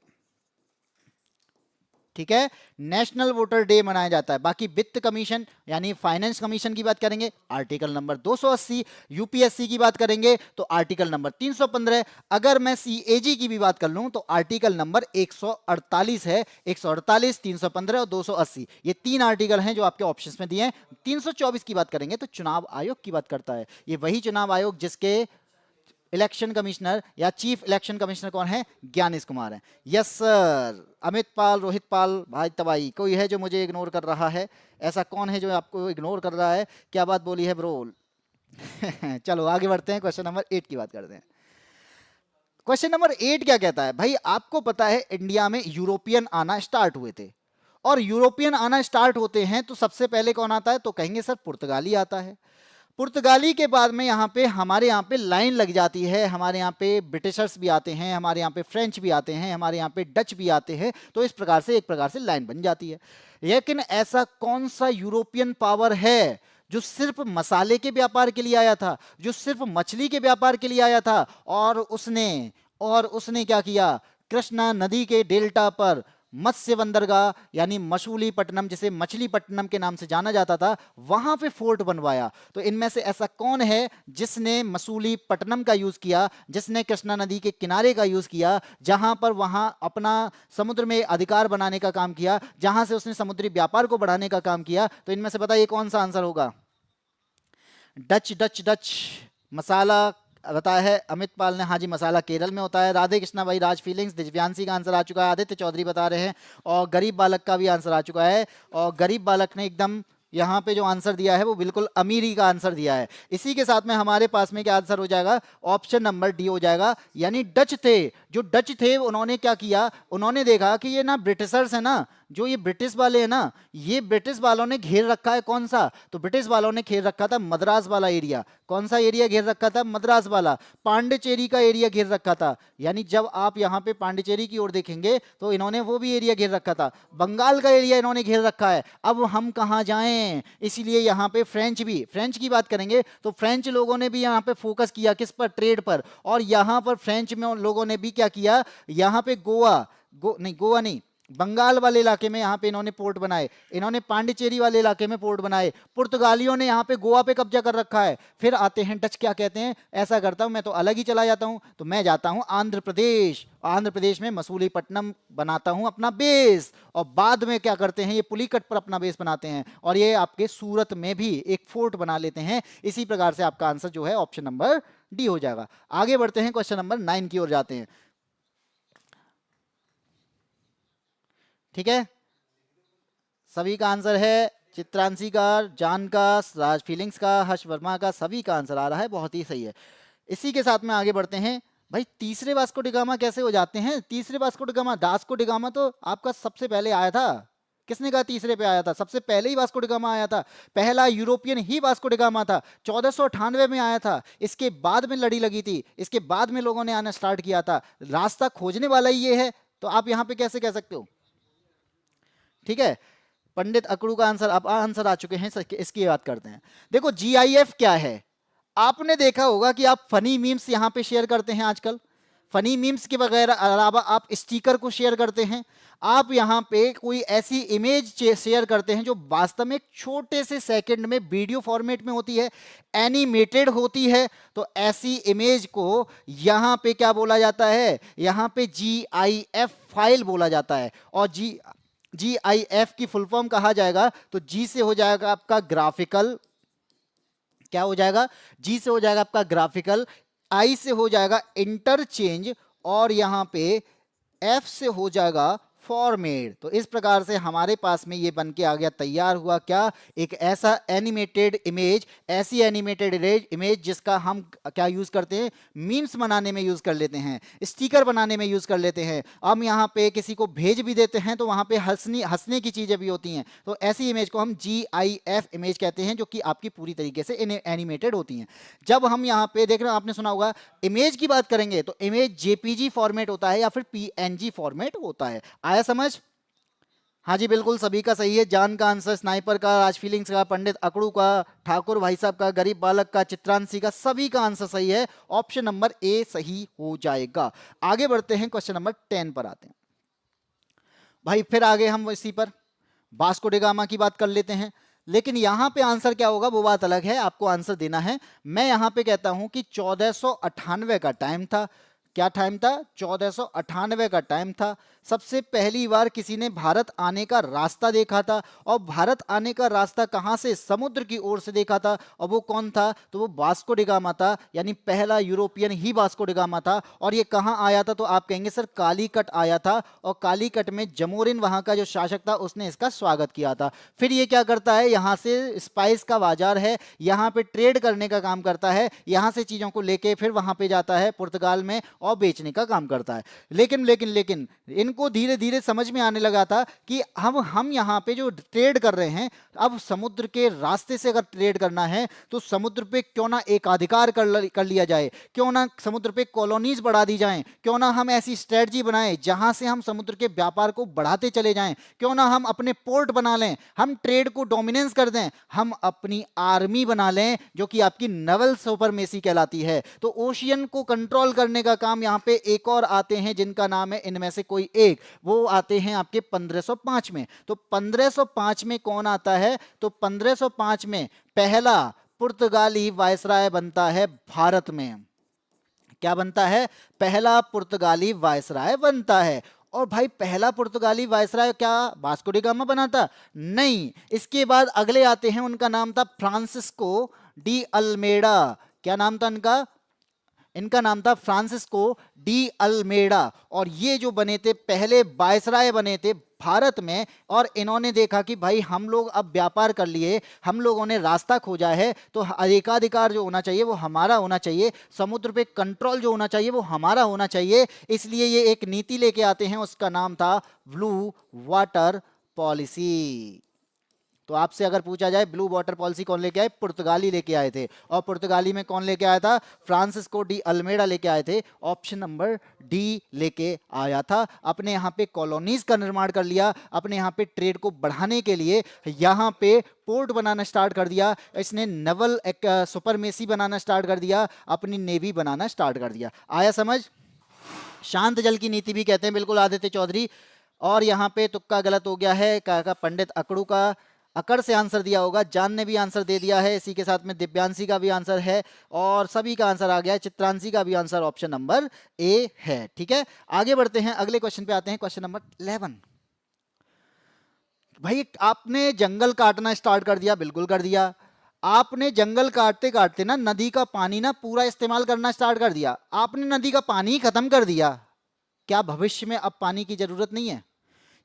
ठीक है, नेशनल वोटर डे मनाया जाता है। बाकी वित्त कमीशन यानी फाइनेंस कमीशन की बात करेंगे, आर्टिकल नंबर 280। यूपीएससी की बात करेंगे तो आर्टिकल नंबर 315। अगर मैं सीएजी की भी बात कर लूं तो आर्टिकल नंबर 148 है। 148, 315 और 280, ये 3 आर्टिकल हैं जो आपके ऑप्शंस में दिए हैं। 324 की बात करेंगे तो चुनाव आयोग की बात करता है। ये वही चुनाव आयोग जिसके इलेक्शन कमिश्नर या चीफ इलेक्शन कमिश्नर कौन है? ज्ञानेश कुमार है। Yes sir. अमित पाल, रोहित पाल, भाई तबाई, कोई है जो मुझे इग्नोर कर रहा है? ऐसा कौन है जो आपको इग्नोर कर रहा है? क्या बात बोली है ब्रो? चलो आगे बढ़ते हैं, क्वेश्चन नंबर 8 की बात करते हैं। क्वेश्चन नंबर 8 क्या कहता है भाई? आपको पता है इंडिया में यूरोपियन आना स्टार्ट हुए थे, और यूरोपियन आना स्टार्ट होते हैं तो सबसे पहले कौन आता है? तो कहेंगे सर पुर्तगाली आता है। पुर्तगाली के बाद में यहाँ पे हमारे यहाँ पे लाइन लग जाती है। हमारे यहाँ पे ब्रिटिशर्स भी आते हैं, हमारे यहाँ पे फ्रेंच भी आते हैं, हमारे यहाँ पे डच भी आते हैं। तो इस प्रकार से एक प्रकार से लाइन बन जाती है। लेकिन ऐसा कौन सा यूरोपियन पावर है जो सिर्फ मसाले के व्यापार के लिए आया था, जो सिर्फ मछली के व्यापार के लिए आया था, और उसने क्या किया? कृष्णा नदी के डेल्टा पर मत्स्य बंदरगाह यानी मछलीपट्टनम, जिसे मछलीपट्टनम के नाम से जाना जाता था, वहां पे फोर्ट बनवाया। तो इनमें से ऐसा कौन है जिसने मछलीपट्टनम का यूज किया, जिसने कृष्णा नदी के किनारे का यूज किया, जहां पर वहां अपना समुद्र में अधिकार बनाने का काम किया, जहां से उसने समुद्री व्यापार को बढ़ाने का काम किया? तो इनमें से बताइए कौन सा आंसर होगा? डच डच डच मसाला बताया है अमित पाल ने। हाँ जी, मसाला केरल में होता है। राधे कृष्णा भाई, राज फीलिंग्स, दिव्यांशी का आंसर आ चुका है, आदित्य चौधरी बता रहे हैं, और गरीब बालक का भी आंसर आ चुका है। और गरीब बालक ने एकदम यहाँ पे जो आंसर दिया है वो बिल्कुल अमीरी का आंसर दिया है। इसी के साथ में हमारे पास में क्या आंसर हो जाएगा? ऑप्शन नंबर डी हो जाएगा, यानी डच थे। जो डच थे उन्होंने क्या किया? उन्होंने देखा कि ये ना ब्रिटिशर्स है ना, जो ये ब्रिटिश वाले हैं ना, ये ब्रिटिश वालों ने घेर रखा है कौन सा? तो ब्रिटिश वालों ने घेर रखा था मद्रास वाला एरिया। कौन सा एरिया घेर रखा था? मद्रास वाला। पांडिचेरी का एरिया घेर रखा था, यानी जब आप यहाँ पे पांडिचेरी की ओर देखेंगे तो इन्होंने वो भी एरिया घेर रखा था। बंगाल का एरिया इन्होंने घेर रखा है। अब हम कहाँ जाएं? इसीलिए यहाँ पे फ्रेंच की बात करेंगे तो फ्रेंच लोगों ने भी यहाँ पे फोकस किया किस पर? ट्रेड पर। और यहाँ पर फ्रेंच में लोगों ने भी क्या किया? यहाँ पे गोवा नहीं, बंगाल वाले इलाके में यहाँ पे इन्होंने पोर्ट बनाए, इन्होंने पांडिचेरी वाले इलाके में पोर्ट बनाए। पुर्तगालियों ने यहाँ पे गोवा पे कब्जा कर रखा है। फिर आते हैं डच, क्या कहते हैं? ऐसा करता हूं मैं तो अलग ही चला जाता हूं, तो मैं जाता हूं आंध्र प्रदेश। आंध्र प्रदेश में मसूलीपट्टनम बनाता हूं अपना बेस, और बाद में क्या करते हैं? ये पुलिकट पर अपना बेस बनाते हैं, और ये आपके सूरत में भी एक फोर्ट बना लेते हैं। इसी प्रकार से आपका आंसर जो है ऑप्शन नंबर डी हो जाएगा। आगे बढ़ते हैं, क्वेश्चन नंबर 9 की ओर जाते हैं। ठीक है, सभी का आंसर है, चित्रांशी का, जान का, राज फीलिंग्स का, हर्ष वर्मा का, सभी का आंसर आ रहा है, बहुत ही सही है। इसी के साथ में आगे बढ़ते हैं। भाई तीसरे वास्को डी गामा कैसे हो जाते हैं? तीसरे वास्को डी गामा, दास्को डी गामा तो आपका सबसे पहले आया था। किसने कहा तीसरे पे आया था? सबसे पहले ही वास्को डी गामा आया था। पहला यूरोपियन ही वास्को डी गामा था। 1498 में आया था। इसके बाद में लड़ी लगी थी, इसके बाद में लोगों ने आना स्टार्ट किया था। रास्ता खोजने वाला ही ये है, तो आप यहाँ पे कैसे कह सकते हो? ठीक है, पंडित अकड़ू का आंसर, अब आंसर आ चुके हैं, इसकी बात करते हैं। देखो जीआईएफ क्या है? आपने देखा होगा कि आप फनी मीम्स यहां पे शेयर करते हैं आजकल। फनी मीम्स के वगैरह अलावा आप स्टिकर को शेयर करते हैं। आप यहां पे कोई ऐसी इमेज शेयर करते हैं जो वास्तव में एक छोटे से सेकंड में वीडियो फॉर्मेट में होती है, एनिमेटेड होती है। तो ऐसी इमेज को यहां पे क्या बोला जाता है? यहां पे जीआईएफ फाइल बोला जाता है। और जीआईएफ की फुल फॉर्म कहा जाएगा तो जी से हो जाएगा आपका ग्राफिकल, क्या हो जाएगा? जी से हो जाएगा आपका ग्राफिकल, आई से हो जाएगा इंटरचेंज, और यहां पे एफ से हो जाएगा फॉर्मेट। तो इस प्रकार से हमारे पास में ये बन के आ गया, तैयार हुआ क्या? एक ऐसा एनिमेटेड इमेज, ऐसी एनिमेटेड इमेज जिसका हम क्या यूज करते हैं? मीम्स बनाने में यूज कर लेते हैं, स्टिकर बनाने में यूज कर लेते हैं। हम यहाँ पे किसी को भेज भी देते हैं तो वहां पे हंसने की चीजें भी होती हैं। तो ऐसी इमेज को हम GIF इमेज कहते हैं, जो कि आपकी पूरी तरीके से एनिमेटेड होती हैं। जब हम यहाँ पे देख रहे हैं, आपने सुना होगा इमेज की बात करेंगे तो इमेज JPG फॉर्मेट होता है या फिर PNG फॉर्मेट होता है। आया समझ? हाँ जी बिल्कुल, सभी का सही है। जान का आंसर, स्नाइपर का, राज फीलिंग्स का, पंडित अकड़ू का, ठाकुर भाई साहब का, गरीब बालक का, चित्रांशी का, सभी का आंसर सही है। ऑप्शन नंबर ए सही हो जाएगा। आगे बढ़ते हैं, क्वेश्चन नंबर 10 पर आते हैं। भाई फिर आगे हम इसी पर वास्को डी गामा की बात कर लेते हैं, लेकिन यहां पे आंसर क्या होगा वो बात अलग है, आपको आंसर देना है। मैं यहां पे कहता हूं कि 1498 का टाइम था। क्या टाइम था? 1498 का टाइम था। सबसे पहली बार किसी ने भारत आने का रास्ता देखा था, और भारत आने का रास्ता कहां से? समुद्र की ओर से देखा था। और वो कौन था? तो वो वास्को डी गामा था, यानी पहला यूरोपियन ही वास्को डी गामा था। और ये कहां आया था? तो आप कहेंगे सर कालीकट आया था, और कालीकट में जमोरिन वहां का जो शासक था उसने इसका स्वागत किया था। फिर ये क्या करता है? यहाँ से स्पाइस का बाजार है, यहाँ पे ट्रेड करने का काम करता है, यहाँ से चीजों को लेके फिर वहां पे जाता है पुर्तगाल में और बेचने का काम करता है। लेकिन लेकिन लेकिन इनको धीरे धीरे समझ में आने लगा था कि हम यहाँ पे जो ट्रेड कर रहे हैं, अब समुद्र के रास्ते से अगर ट्रेड करना है तो समुद्र पे क्यों ना एकाधिकार कर लिया जाए, क्यों ना समुद्र पे कॉलोनीज बढ़ा दी जाएं, क्यों ना हम ऐसी स्ट्रेटजी बनाएं जहां से हम समुद्र के व्यापार को बढ़ाते चले जाएं, क्यों ना हम अपने पोर्ट बना लें, हम ट्रेड को डोमिनेंस कर दें, हम अपनी आर्मी बना लें जो कि आपकी नेवल सुपरमेसी कहलाती है। तो ओशियन को कंट्रोल करने का काम यहाँ पे एक और आते हैं जिनका नाम है, इनमें से कोई एक, वो आते हैं आपके 1505 में। तो 1505 में कौन आता है? तो 1505 में पहला पुर्तगाली वायसराय बनता है भारत में। क्या बनता है? पहला पुर्तगाली वायसराय बनता है। और भाई पहला पुर्तगाली वायसराय क्या वास्को डी गामा बना था? नहीं, इसके बाद अगले आते हैं, उनका नाम था फ्रांसिस्को डी अल्मेडा। क्या नाम था इनका? इनका नाम था फ्रांसिस्को डी अल्मेडा। और ये जो बने थे पहले वायसराय बने थे भारत में, और इन्होंने देखा कि भाई हम लोग अब व्यापार कर लिए, हम लोगों ने रास्ता खोजा है, तो एकाधिकार जो होना चाहिए वो हमारा होना चाहिए, समुद्र पे कंट्रोल जो होना चाहिए वो हमारा होना चाहिए। इसलिए ये एक नीति लेके आते हैं, उसका नाम था ब्लू वाटर पॉलिसी। तो आपसे अगर पूछा जाए ब्लू वाटर पॉलिसी कौन लेके आए? पुर्तगाली लेके आए थे। और पुर्तगाली में कौन लेके आया था? फ्रांसिस्को डी अल्मेडा लेके आए थे। ऑप्शन नंबर डी लेके आया था। अपने यहाँ पे कॉलोनीज का निर्माण कर लिया, अपने यहाँ पे ट्रेड को बढ़ाने के लिए यहाँ पे पोर्ट बनाना स्टार्ट कर दिया, इसने नेवल सुपरमेसी बनाना स्टार्ट कर दिया, अपनी नेवी बनाना स्टार्ट कर दिया। आया समझ? शांत जल की नीति भी कहते हैं, बिल्कुल आदित्य चौधरी। और यहाँ पे तुक्का गलत हो गया है, का पंडित अकड़ू का, अकड़ से आंसर दिया होगा। जान ने भी आंसर दे दिया है, इसी के साथ में दिव्यांशी का भी आंसर है, और सभी का आंसर आ गया है। चित्रांशी का भी आंसर ऑप्शन नंबर ए है। ठीक है, आगे बढ़ते हैं, अगले क्वेश्चन पे आते हैं, क्वेश्चन नंबर 11। भाई आपने जंगल काटना स्टार्ट कर दिया, बिल्कुल कर दिया। आपने जंगल काटते काटते ना नदी का पानी ना पूरा इस्तेमाल करना स्टार्ट कर दिया, आपने नदी का पानी ही खत्म कर दिया। क्या भविष्य में अब पानी की जरूरत नहीं है?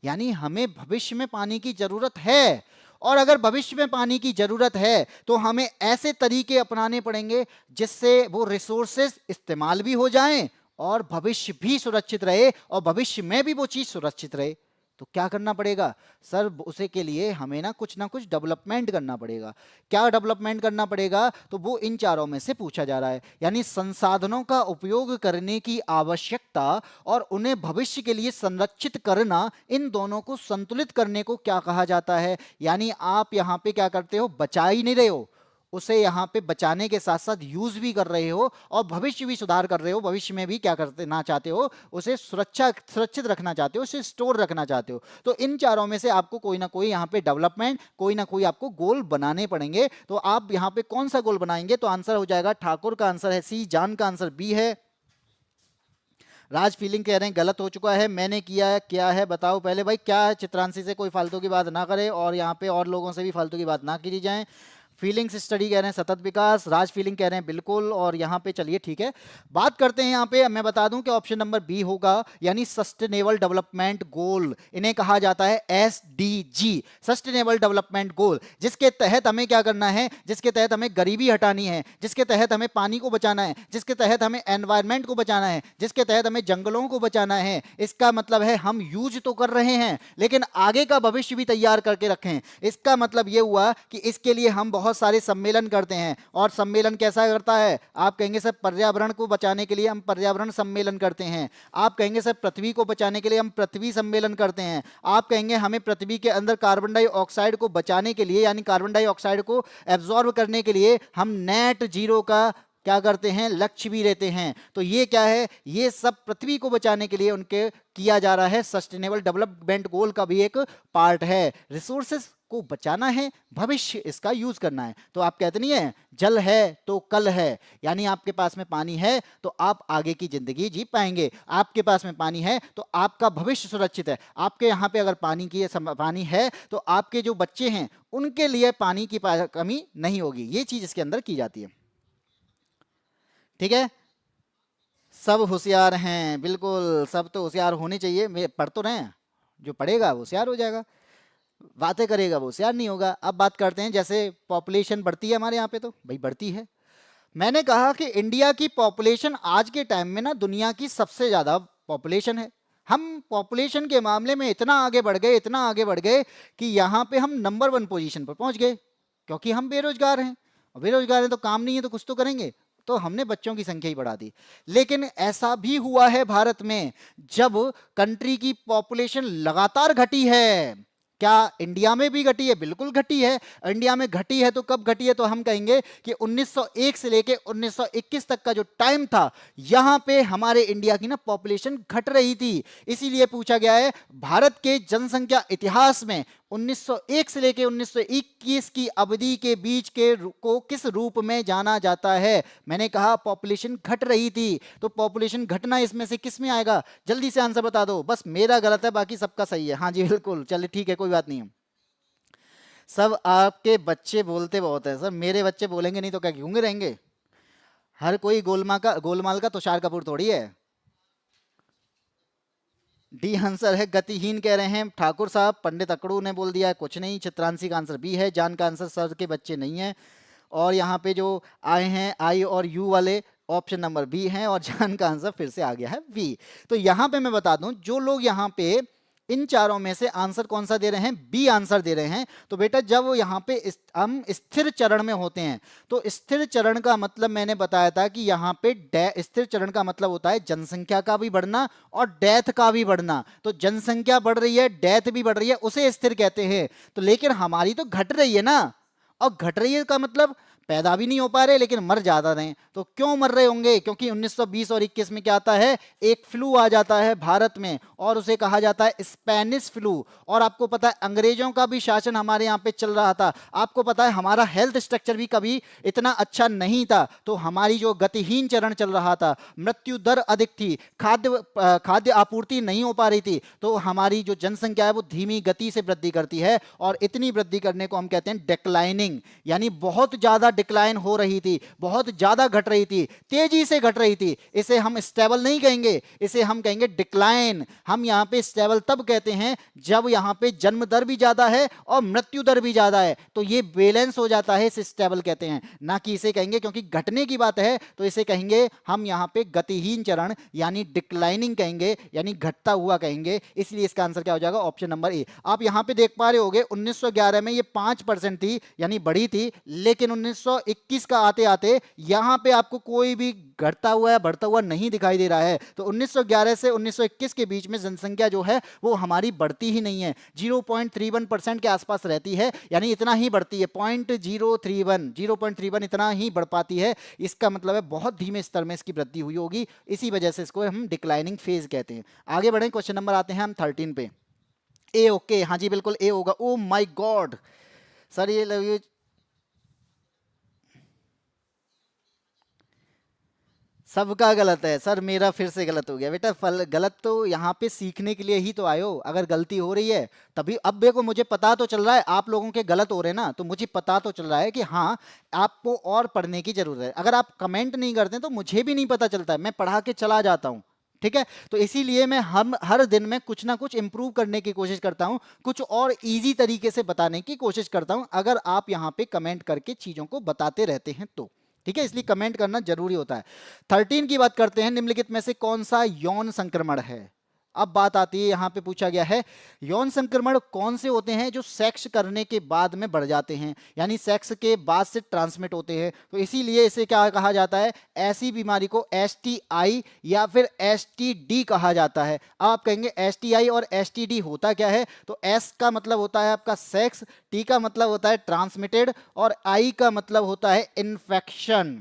यानी हमें भविष्य में पानी की जरूरत है, और अगर भविष्य में पानी की जरूरत है तो हमें ऐसे तरीके अपनाने पड़ेंगे जिससे वो रिसोर्सेज इस्तेमाल भी हो जाएं और भविष्य भी सुरक्षित रहे, और भविष्य में भी वो चीज सुरक्षित रहे। तो क्या करना पड़ेगा सर? उसे के लिए हमें ना कुछ डेवलपमेंट करना पड़ेगा। क्या डेवलपमेंट करना पड़ेगा? तो वो इन चारों में से पूछा जा रहा है। यानी संसाधनों का उपयोग करने की आवश्यकता और उन्हें भविष्य के लिए संरक्षित करना, इन दोनों को संतुलित करने को क्या कहा जाता है? यानी आप यहाँ पे क्या करते हो? बचा ही नहीं रहे हो, उसे यहाँ पे बचाने के साथ साथ यूज भी कर रहे हो, और भविष्य भी सुधार कर रहे हो। भविष्य में भी क्या करना चाहते हो? उसे सुरक्षित रखना चाहते हो, उसे स्टोर रखना चाहते हो। तो इन चारों में से आपको कोई ना कोई यहाँ पे डेवलपमेंट, कोई ना कोई आपको गोल बनाने पड़ेंगे। तो आप यहाँ पे कौन सा गोल बनाएंगे? तो आंसर हो जाएगा, ठाकुर का आंसर है सी, जान का आंसर बी है। राज फीलिंग कह रहे हैं गलत हो चुका है, मैंने किया है, क्या है बताओ पहले भाई क्या है? चित्रांशी से कोई फालतू की बात ना करे, और यहाँ पे और लोगों से भी फालतू की बात ना की जाए। फीलिंग्स स्टडी कह रहे हैं सतत विकास, राज फीलिंग कह रहे हैं बिल्कुल। और यहाँ पे चलिए ठीक है, बात करते हैं यहाँ पे। मैं बता दूं कि ऑप्शन नंबर बी होगा, यानी सस्टेनेबल डेवलपमेंट गोल। इन्हें कहा जाता है एसडीजी, सस्टेनेबल डेवलपमेंट गोल, जिसके तहत हमें क्या करना है? जिसके तहत हमें गरीबी हटानी है, जिसके तहत हमें पानी को बचाना है, जिसके तहत हमें एनवायरमेंट को बचाना है, जिसके तहत हमें जंगलों को बचाना है। इसका मतलब है हम यूज तो कर रहे हैं, लेकिन आगे का भविष्य भी तैयार करके रखें। इसका मतलब यह हुआ कि इसके लिए हम बहुत बहुत सारे सम्मेलन करते हैं। और सम्मेलन कैसा करता है? आप कहेंगे सर पर्यावरण को बचाने के लिए हम पर्यावरण सम्मेलन करते हैं। आप कहेंगे सर पृथ्वी को बचाने के लिए हम पृथ्वी सम्मेलन करते हैं। आप कहेंगे हमें पृथ्वी के अंदर कार्बन डाइऑक्साइड को बचाने के लिए, यानी कार्बन डाइऑक्साइड को एब्जॉर्ब करने के लिए हम नेट जीरो का क्या करते हैं? लक्ष्य भी रहते हैं। तो ये क्या है? ये सब पृथ्वी को बचाने के लिए उनके किया जा रहा है। सस्टेनेबल डेवलपमेंट गोल का भी एक पार्ट है। रिसोर्सेज को बचाना है, भविष्य इसका यूज करना है। तो आप कहते नहीं है जल है तो कल है, यानी आपके पास में पानी है तो आप आगे की जिंदगी जी पाएंगे। आपके पास में पानी है तो आपका भविष्य सुरक्षित है। आपके यहाँ पे अगर पानी है तो आपके जो बच्चे हैं उनके लिए पानी की कमी नहीं होगी। ये चीज इसके अंदर की जाती है। ठीक है, सब होशियार हैं, बिल्कुल सब तो होशियार होने चाहिए। मैं पढ़ तो रहे हैं, जो पढ़ेगा वो होशियार हो जाएगा, बातें करेगा वो होशियार नहीं होगा। अब बात करते हैं, जैसे पॉपुलेशन बढ़ती है हमारे यहाँ पे, तो भाई बढ़ती है। मैंने कहा कि इंडिया की पॉपुलेशन आज के टाइम में ना दुनिया की सबसे ज्यादा पॉपुलेशन है। हम पॉपुलेशन के मामले में इतना आगे बढ़ गए, इतना आगे बढ़ गए कि यहाँ पे हम नंबर 1 पोजीशन पर पहुंच गए, क्योंकि हम बेरोजगार हैं। बेरोजगार हैं तो काम नहीं है तो कुछ तो करेंगे, तो हमने बच्चों की संख्या ही बढ़ा दी। लेकिन ऐसा भी हुआ है भारत में, जब कंट्री की पॉपुलेशन लगातार घटी है। क्या इंडिया में भी घटी है? बिल्कुल घटी है। इंडिया में घटी है तो कब घटी है? तो हम कहेंगे कि 1901 से लेके 1921 तक का जो टाइम था, यहां पे हमारे इंडिया की ना पॉपुलेशन घट रही थी। इसीलिए पूछा गया है भारत के जनसंख्या इतिहास में 1901 से लेके 1921 की अवधि के बीच के को किस रूप में जाना जाता है? मैंने कहा पॉपुलेशन घट रही थी, तो पॉपुलेशन घटना इसमें से किस में आएगा? जल्दी से आंसर बता दो। बस मेरा गलत है, बाकी सबका सही है। हाँ जी बिल्कुल, चलिए ठीक है, कोई बात नहीं है। सब आपके बच्चे बोलते बहुत है सर। मेरे बच्चे बोलेंगे नहीं तो क्या गूंगे रहेंगे? हर कोई गोलमाल का तुषार कपूर थोड़ी है। डी आंसर है गतिहीन कह रहे हैं ठाकुर साहब। पंडित अकड़ू ने बोल दिया है कुछ नहीं। चित्रांशी का आंसर बी है। जान का आंसर सर के बच्चे नहीं है। और यहाँ पे जो आए हैं आई और यू वाले, ऑप्शन नंबर बी हैं। और जान का आंसर फिर से आ गया है बी। तो यहाँ पे मैं बता दूं, जो लोग यहाँ पे इन चारों में से आंसर कौन सा दे रहे हैं? बी आंसर दे रहे हैं। तो बेटा जब यहाँ पे हम स्थिर चरण में होते हैं, तो स्थिर चरण का मतलब मैंने बताया था कि यहाँ पे स्थिर चरण का मतलब होता है जनसंख्या का भी बढ़ना और डेथ का भी बढ़ना। तो जनसंख्या बढ़ रही है, डेथ भी बढ़ रही है, उसे स्थिर कहते हैं। तो लेकिन हमारी तो घट रही है ना, और घट रही है का मतलब पैदा भी नहीं हो पा रहे लेकिन मर ज्यादा रहे। तो क्यों मर रहे होंगे? क्योंकि 1920 और 21 में क्या आता है? एक फ्लू आ जाता है भारत में, और उसे कहा जाता है स्पेनिश फ्लू। और आपको पता है अंग्रेजों का भी शासन हमारे यहाँ पे चल रहा था। आपको पता है हमारा हेल्थ स्ट्रक्चर भी कभी इतना अच्छा नहीं था। तो हमारी जो गतिहीन चरण चल रहा था, मृत्यु दर अधिक थी, खाद्य आपूर्ति नहीं हो पा रही थी। तो हमारी जो जनसंख्या है वो धीमी गति से वृद्धि करती है, और इतनी वृद्धि करने को हम कहते हैं डिक्लाइनिंग, यानी बहुत ज्यादा डिक्लाइन हो रही थी, बहुत ज्यादा घट रही थी, तेजी से घट रही थी। इसे हम स्टेबल नहीं कहेंगे, इसे हम कहेंगे डिक्लाइन। हम यहां पे स्टेबल तब कहते हैं जब यहां पे जन्म दर भी ज्यादा है और मृत्यु दर भी ज्यादा है, तो ये बैलेंस हो जाता है, इसे स्टेबल कहते हैं। ना कि इसे कहेंगे, क्योंकि घटने की बात है तो इसे कहेंगे हम यहां पे गतिहीन चरण यानी डिक्लाइनिंग कहेंगे, यानी घटता हुआ कहेंगे। इसलिए इसका आंसर क्या हो जाएगा? Option number A. आप यहां पे देख पा रहे होगे 1911 में ये 5% थी, यानी बढ़ी थी, लेकिन 1921 का आते आते यहां पे आपको कोई भी घटता हुआ या बढ़ता हुआ नहीं दिखाई दे रहा है। तो 1911 से 1921 के बीच में जनसंख्या जो है वो हमारी बढ़ती ही नहीं है, 0.31% के आसपास रहती है, यानी इतना ही बढ़ती है, 0.31 इतना ही बढ़ पाती है। इसका मतलब है बहुत धीमे स्तर में इसकी वृद्धि हुई होगी, इसी वजह से इसको हम डिक्लाइनिंग फेज कहते हैं। आगे बढ़े, क्वेश्चन नंबर आते हैं हम 13 पे। ए ओके, हाँ जी बिल्कुल ए होगा। ओ माय गॉड सर, ये लव यू सबका गलत है सर, मेरा फिर से गलत हो गया बेटा। फल गलत तो यहाँ पे सीखने के लिए ही तो आयो। अगर गलती हो रही है तभी, अब देखो मुझे पता तो चल रहा है आप लोगों के गलत हो रहे हैं ना, तो मुझे पता तो चल रहा है कि हाँ आपको और पढ़ने की जरूरत है। अगर आप कमेंट नहीं करते तो मुझे भी नहीं पता चलता है, मैं पढ़ा के चला जाता हूँ। ठीक है, तो इसीलिए मैं हम हर दिन में कुछ ना कुछ इंप्रूव करने की कोशिश करता हूं, कुछ और इजी तरीके से बताने की कोशिश करता हूं, अगर आप यहां पे कमेंट करके चीजों को बताते रहते हैं तो। ठीक है, इसलिए कमेंट करना जरूरी होता है। 13 की बात करते हैं। निम्नलिखित में से कौन सा यौन संक्रमण है? अब बात आती है, यहाँ पे पूछा गया है यौन संक्रमण कौन से होते हैं जो सेक्स करने के बाद में बढ़ जाते हैं, यानी सेक्स के बाद से ट्रांसमिट होते हैं। तो इसीलिए इसे क्या कहा जाता है, ऐसी बीमारी को एसटीआई या फिर एसटीडी कहा जाता है। अब आप कहेंगे एसटीआई और एसटीडी होता क्या है, तो एस का मतलब होता है आपका सेक्स, टी का मतलब होता है ट्रांसमिटेड और आई का मतलब होता है इन्फेक्शन।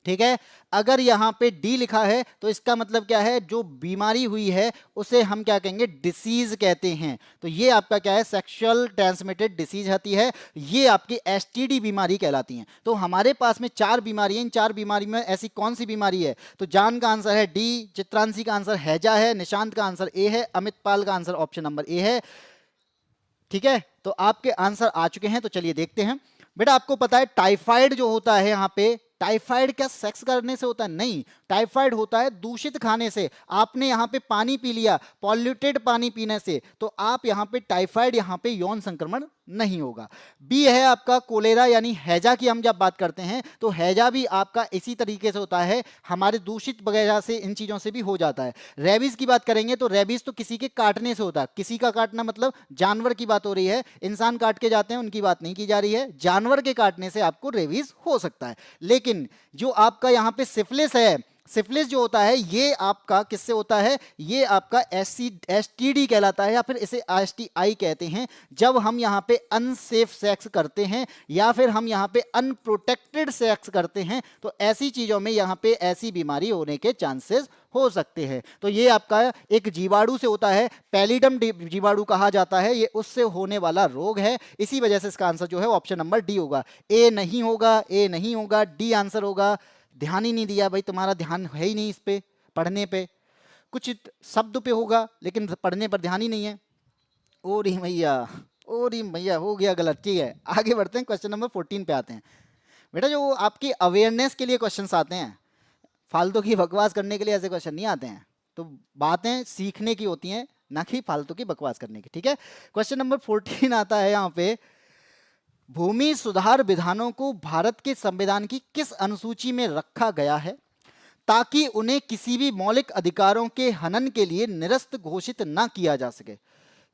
ठीक है, अगर यहां पे डी लिखा है तो इसका मतलब क्या है, जो बीमारी हुई है उसे हम क्या कहेंगे, डिसीज कहते हैं। तो ये आपका क्या है, सेक्सुअल ट्रांसमिटेड डिसीज होती है, ये आपकी एसटीडी बीमारी कहलाती हैं। तो हमारे पास में 4 बीमारी हैं, इन 4 बीमारी में ऐसी कौन सी बीमारी है, तो जान का आंसर है डी, चित्रांशी का आंसर हैजा है, निशांत का आंसर ए है, अमित पाल का आंसर ऑप्शन नंबर ए है। ठीक है, तो आपके आंसर आ चुके हैं, तो चलिए देखते हैं। बेटा आपको पता है टाइफाइड जो होता है, यहाँ पे टाइफाइड क्या सेक्स करने से होता है, नहीं, टाइफाइड होता है दूषित खाने से। आपने यहाँ पे पानी पी लिया, पॉल्यूटेड पानी पीने से, तो आप यहाँ पे टाइफाइड, यहाँ पे यौन संक्रमण नहीं होगा। बी है आपका कोलेरा यानी हैजा की हम जब बात करते हैं तो हैजा भी आपका इसी तरीके से होता है, हमारे दूषित वगैरह से, इन चीजों से भी हो जाता है। रेबीज की बात करेंगे तो रेबीज तो किसी के काटने से होता है, किसी का काटना मतलब जानवर की बात हो रही है, इंसान काट के जाते हैं उनकी बात नहीं की जा रही है, जानवर के काटने से आपको रेबीज हो सकता है। लेकिन जो आपका यहाँ पे सिफिलिस है, सिफिलिस जो होता है ये आपका किससे होता है, ये आपका एसटीडी कहलाता है या फिर इसे एसटीआई कहते हैं। जब हम यहाँ पे अनसेफ सेक्स करते हैं या फिर हम यहाँ पे अनप्रोटेक्टेड सेक्स करते हैं तो ऐसी चीजों में यहाँ पे ऐसी बीमारी होने के चांसेस हो सकते हैं। तो ये आपका एक जीवाणु से होता है, पैलिडम जीवाणु कहा जाता है, ये उससे होने वाला रोग है। इसी वजह से इसका आंसर जो है ऑप्शन नंबर डी होगा। ए नहीं होगा, ए नहीं होगा, डी आंसर होगा। ध्यान ही नहीं दिया भाई, तुम्हारा ध्यान है ही नहीं इस पे, पढ़ने पे, कुछ शब्द पे होगा लेकिन पढ़ने पर ध्यान ही नहीं है। ओ री मैया, ओ री मैया, हो गया गलत। ठीक है, आगे बढ़ते हैं, क्वेश्चन नंबर 14 पे आते हैं। बेटा जो आपकी अवेयरनेस के लिए क्वेश्चंस आते हैं, फालतू की बकवास करने के लिए ऐसे क्वेश्चन नहीं आते हैं, तो बातें सीखने की होती हैं, ना कि फालतू की बकवास करने की। ठीक है, क्वेश्चन नंबर 14 आता है यहाँ पे, भूमि सुधार विधानों को भारत के संविधान की किस अनुसूची में रखा गया है ताकि उन्हें किसी भी मौलिक अधिकारों के हनन के लिए निरस्त घोषित ना किया जा सके।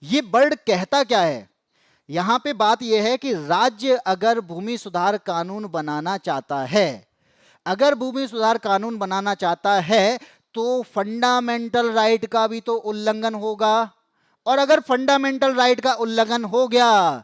ये वर्ड कहता क्या है, यहां पे बात यह है कि राज्य अगर भूमि सुधार कानून बनाना चाहता है, अगर भूमि सुधार कानून बनाना चाहता है तो फंडामेंटल राइट का भी तो उल्लंघन होगा, और अगर फंडामेंटल राइट का उल्लंघन हो गया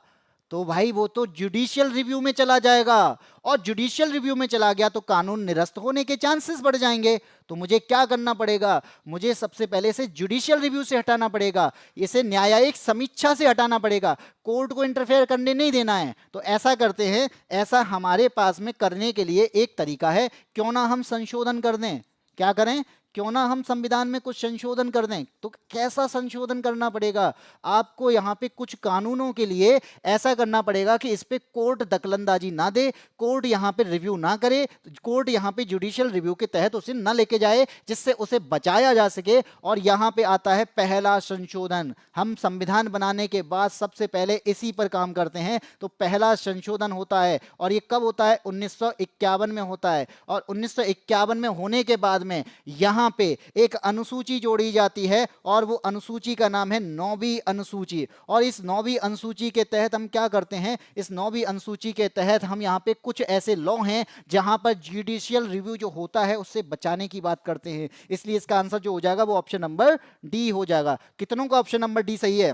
तो भाई वो तो जुडिशियल रिव्यू में चला जाएगा, और जुडिशियल रिव्यू में चला गया तो कानून निरस्त होने के चांसेस बढ़ जाएंगे। तो मुझे क्या करना पड़ेगा, मुझे सबसे पहले इसे जुडिशियल रिव्यू से हटाना पड़ेगा, इसे न्यायिक समीक्षा से हटाना पड़ेगा, कोर्ट को इंटरफेयर करने नहीं देना है। तो ऐसा करते हैं, ऐसा हमारे पास में करने के लिए एक तरीका है, क्यों ना हम संशोधन कर दें। क्या करें, क्यों ना हम संविधान में कुछ संशोधन कर दें। तो कैसा संशोधन करना पड़ेगा, आपको यहाँ पे कुछ कानूनों के लिए ऐसा करना पड़ेगा कि इस पे कोर्ट दखलंदाजी ना दे, कोर्ट यहाँ पे रिव्यू ना करे, कोर्ट यहाँ पे जुडिशियल रिव्यू के तहत उसे ना लेके जाए, जिससे उसे बचाया जा सके। और यहाँ पे आता है पहला संशोधन, हम संविधान बनाने के बाद सबसे पहले इसी पर काम करते हैं। तो पहला संशोधन होता है, और ये कब होता है, 1951 में होता है, और 1951 में होने के बाद में यहाँ पे एक अनुसूची जोड़ी जाती है, और वो अनुसूची का नाम है 9वीं अनुसूची। और इस 9वीं अनुसूची के तहत हम क्या करते हैं, इस 9वीं अनुसूची के तहत हम यहाँ पे कुछ ऐसे लॉ हैं जहां पर जुडिशियल रिव्यू जो होता है उससे बचाने की बात करते हैं। इसलिए इसका आंसर जो हो जाएगा वो ऑप्शन नंबर डी हो जाएगा। कितनों का ऑप्शन नंबर डी सही है?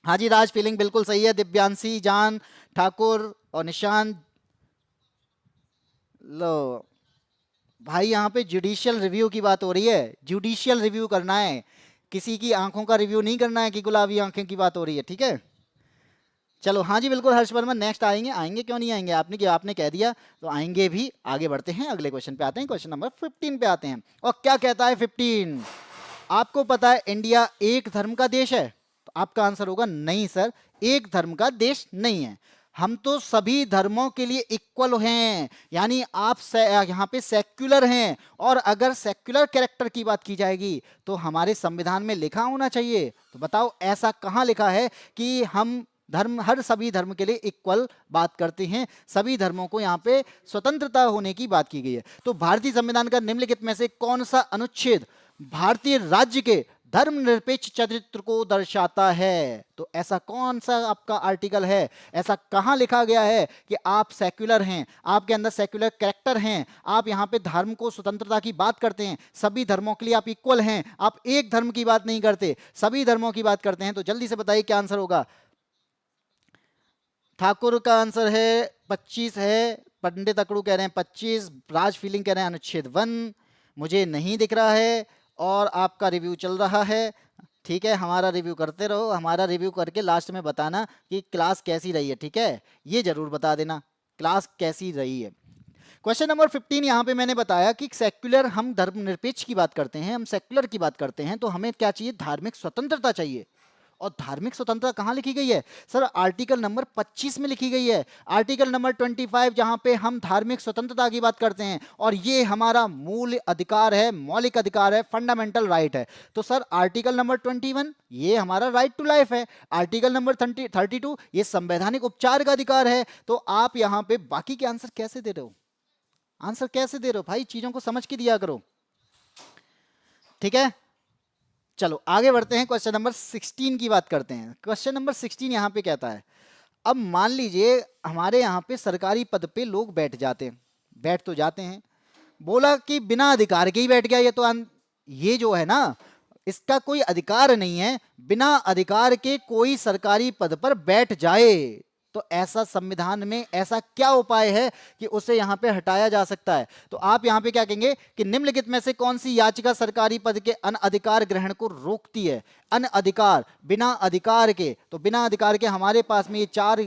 हाँ जी, राज फीलिंग बिल्कुल सही है, दिव्यांशी, जान ठाकुर और निशांत। लो भाई, यहाँ पे जुडिशियल रिव्यू की बात हो रही है, जुडिशियल रिव्यू करना है, किसी की आंखों का रिव्यू नहीं करना है कि गुलाबी आंखें की बात हो रही है। ठीक है, चलो हाँ जी बिल्कुल हर्ष वर्मा, नेक्स्ट आएंगे, आएंगे क्यों नहीं आएंगे, आपने कह दिया तो आएंगे भी। आगे बढ़ते हैं, अगले क्वेश्चन पे आते हैं, क्वेश्चन नंबर 15 पे आते हैं। और क्या कहता है 15, आपको पता है इंडिया एक धर्म का देश है? तो आपका आंसर होगा नहीं सर, एक धर्म का देश नहीं है, हम तो सभी धर्मों के लिए इक्वल हैं, यानी आप यहाँ पे सेक्युलर हैं। और अगर सेक्युलर कैरेक्टर की बात की जाएगी तो हमारे संविधान में लिखा होना चाहिए। तो बताओ ऐसा कहाँ लिखा है कि हम सभी धर्म के लिए इक्वल बात करते हैं, सभी धर्मों को यहाँ पे स्वतंत्रता होने की बात की गई है। तो भारतीय संविधान का निम्नलिखित में से कौन सा अनुच्छेद भारतीय राज्य के धर्मनिरपेक्ष चरित्र को दर्शाता है। तो ऐसा कौन सा आपका आर्टिकल है, ऐसा कहां लिखा गया है कि आप सेक्युलर हैं, आपके अंदर सेक्युलर कैरेक्टर हैं, आप यहां पे धर्म को स्वतंत्रता की बात करते हैं, सभी धर्मों के लिए आप इक्वल हैं, आप एक धर्म की बात नहीं करते, सभी धर्मों की बात करते हैं। तो जल्दी से बताइए क्या आंसर होगा। ठाकुर का आंसर है 25 है, पंडित अकड़ू कह रहे हैं 25, राज फीलिंग कह रहे हैं अनुच्छेद 1, मुझे नहीं दिख रहा है और आपका रिव्यू चल रहा है। ठीक है, हमारा रिव्यू करते रहो, हमारा रिव्यू करके लास्ट में बताना कि क्लास कैसी रही है। ठीक है, ये जरूर बता देना क्लास कैसी रही है। क्वेश्चन नंबर 15 यहाँ पे मैंने बताया कि सेक्युलर, हम धर्मनिरपेक्ष की बात करते हैं, हम सेक्युलर की बात करते हैं, तो हमें क्या चाहिए, धार्मिक स्वतंत्रता चाहिए। और धार्मिक स्वतंत्रता कहाँ लिखी गई है सर, आर्टिकल नंबर 25 में लिखी गई है। आर्टिकल नंबर 25 जहाँ पे हम धार्मिक स्वतंत्रता की बात करते हैं, और ये हमारा मूल अधिकार है, मौलिक अधिकार है, फंडामेंटल राइट है। तो सर आर्टिकल नंबर 21 ये हमारा राइट टू लाइफ है, आर्टिकल नंबर 32 ये संवैधानिक उपचार का अधिकार है। तो आप यहाँ पे बाकी के आंसर कैसे दे रहे हो, आंसर कैसे दे रहे हो भाई, चीजों को समझ के दिया करो। ठीक है, चलो आगे बढ़ते हैं, क्वेश्चन नंबर 16 की बात करते हैं। क्वेश्चन नंबर 16 यहाँ पे कहता है, अब मान लीजिए हमारे यहाँ पे सरकारी पद पे लोग बैठ तो जाते हैं, बोला कि बिना अधिकार के ही बैठ गया, ये तो ये जो है ना, इसका कोई अधिकार नहीं है, बिना अधिकार के कोई सरकारी पद पर बैठ जाए, तो ऐसा संविधान में ऐसा क्या उपाय है कि उसे यहां पे हटाया जा सकता है। तो आप यहां पे क्या कहेंगे कि निम्नलिखित में से कौन सी याचिका सरकारी पद के अनअधिकार ग्रहण को रोकती है। अनअधिकार, बिना अधिकार के, तो बिना अधिकार के हमारे पास में ये 4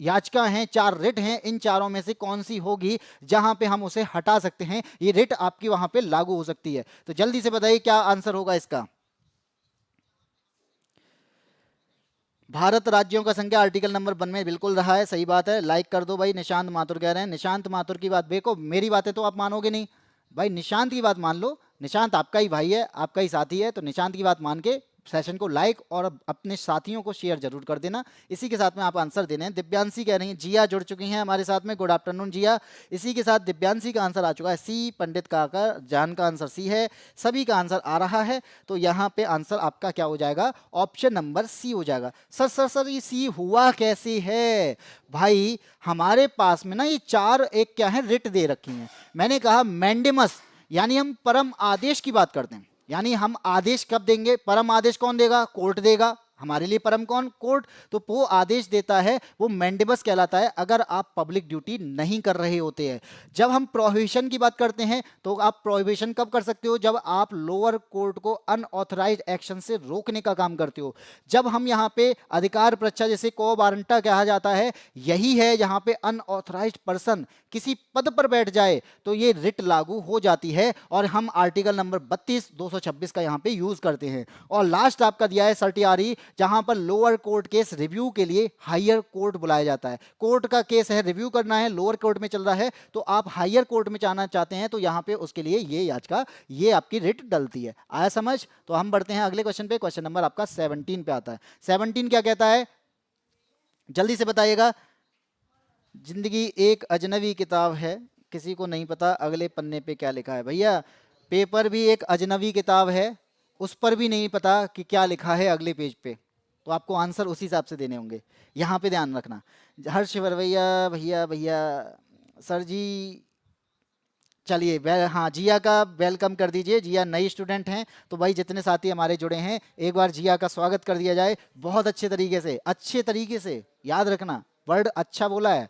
याचिका हैं, 4 रिट हैं, इन चारों में से कौन सी होगी जहां पे हम उसे हटा सकते हैं, ये रिट आपकी वहां पे लागू हो सकती है। तो जल्दी से बताइए क्या आंसर होगा इसका। भारत राज्यों का संख्या आर्टिकल नंबर 1 में बिल्कुल रहा है, सही बात है, लाइक कर दो भाई। निशांत माथुर कह रहे हैं, निशांत माथुर की बात देखो, मेरी बातें तो आप मानोगे नहीं भाई, निशांत की बात मान लो, निशांत आपका ही भाई है, आपका ही साथी है, तो निशांत की बात मान के सेशन को लाइक और अपने साथियों को शेयर जरूर कर देना। इसी के साथ में आप आंसर देने हैं। दिव्यांशी कह रही हैं, जिया जुड़ चुकी हैं हमारे साथ में, गुड आफ्टरनून जिया। इसी के साथ दिव्यांशी का आंसर आ चुका है सी, पंडित काका जान का आंसर सी है, सभी का आंसर आ रहा है। तो यहाँ पे आंसर आपका क्या हो जाएगा, ऑप्शन नंबर सी हो जाएगा। सर सर सर ये सी हुआ कैसे है भाई, हमारे पास में ना ये 4 एक क्या है रिट दे रखी हैं। मैंने कहा मैंडेमस, यानी हम परम आदेश की बात करते हैं, यानी हम आदेश कब देंगे, परम आदेश कौन देगा, कोर्ट देगा, हमारे लिए परम कौन, कोर्ट। तो वो आदेश देता है, वो मैंडेबस कहलाता है अगर आप पब्लिक ड्यूटी नहीं कर रहे होते हैं। जब हम प्रोहिबिशन की बात करते हैं तो आप प्रोहिबिशन कब कर सकते हो, जब आप लोअर कोर्ट को अनऑथराइज्ड एक्शन से रोकने का काम करते हो। जब हम यहाँ पे अधिकार परीक्षा, जैसे को वारंटा कहा जाता है, यही है यहाँ पे अनऑथराइज्ड पर्सन किसी पद पर बैठ जाए तो ये रिट लागू हो जाती है, और हम आर्टिकल नंबर 32 226 का यहाँ पे यूज करते हैं। और लास्ट आपका दिया है सर्टियारी, जहां पर लोअर कोर्ट केस रिव्यू के लिए हायर कोर्ट बुलाया जाता है। कोर्ट का केस है, रिव्यू करना है, लोअर कोर्ट में चल रहा है, तो आप हायर कोर्ट में जाना चाहते हैं, तो यहां पे उसके लिए ये याचिका, ये आपकी रिट डलती है। आया समझ। तो हम बढ़ते हैं अगले क्वेश्चन पे, क्वेश्चन नंबर आपका 17 पे आता है। 17 क्या कहता है, जल्दी से बताइएगा। जिंदगी एक अजनबी किताब है, किसी को नहीं पता अगले पन्ने पे क्या लिखा है भैया। पेपर भी एक अजनबी किताब है, उस पर भी नहीं पता कि क्या लिखा है अगले पेज पे, तो आपको आंसर उसी हिसाब से देने होंगे, यहाँ पे ध्यान रखना। हर्ष भैया भैया भैया सर जी, चलिए हाँ जिया का वेलकम कर दीजिए, जिया नई स्टूडेंट हैं, तो भाई जितने साथी हमारे जुड़े हैं एक बार जिया का स्वागत कर दिया जाए, बहुत अच्छे तरीके से याद रखना, वर्ड अच्छा बोला है,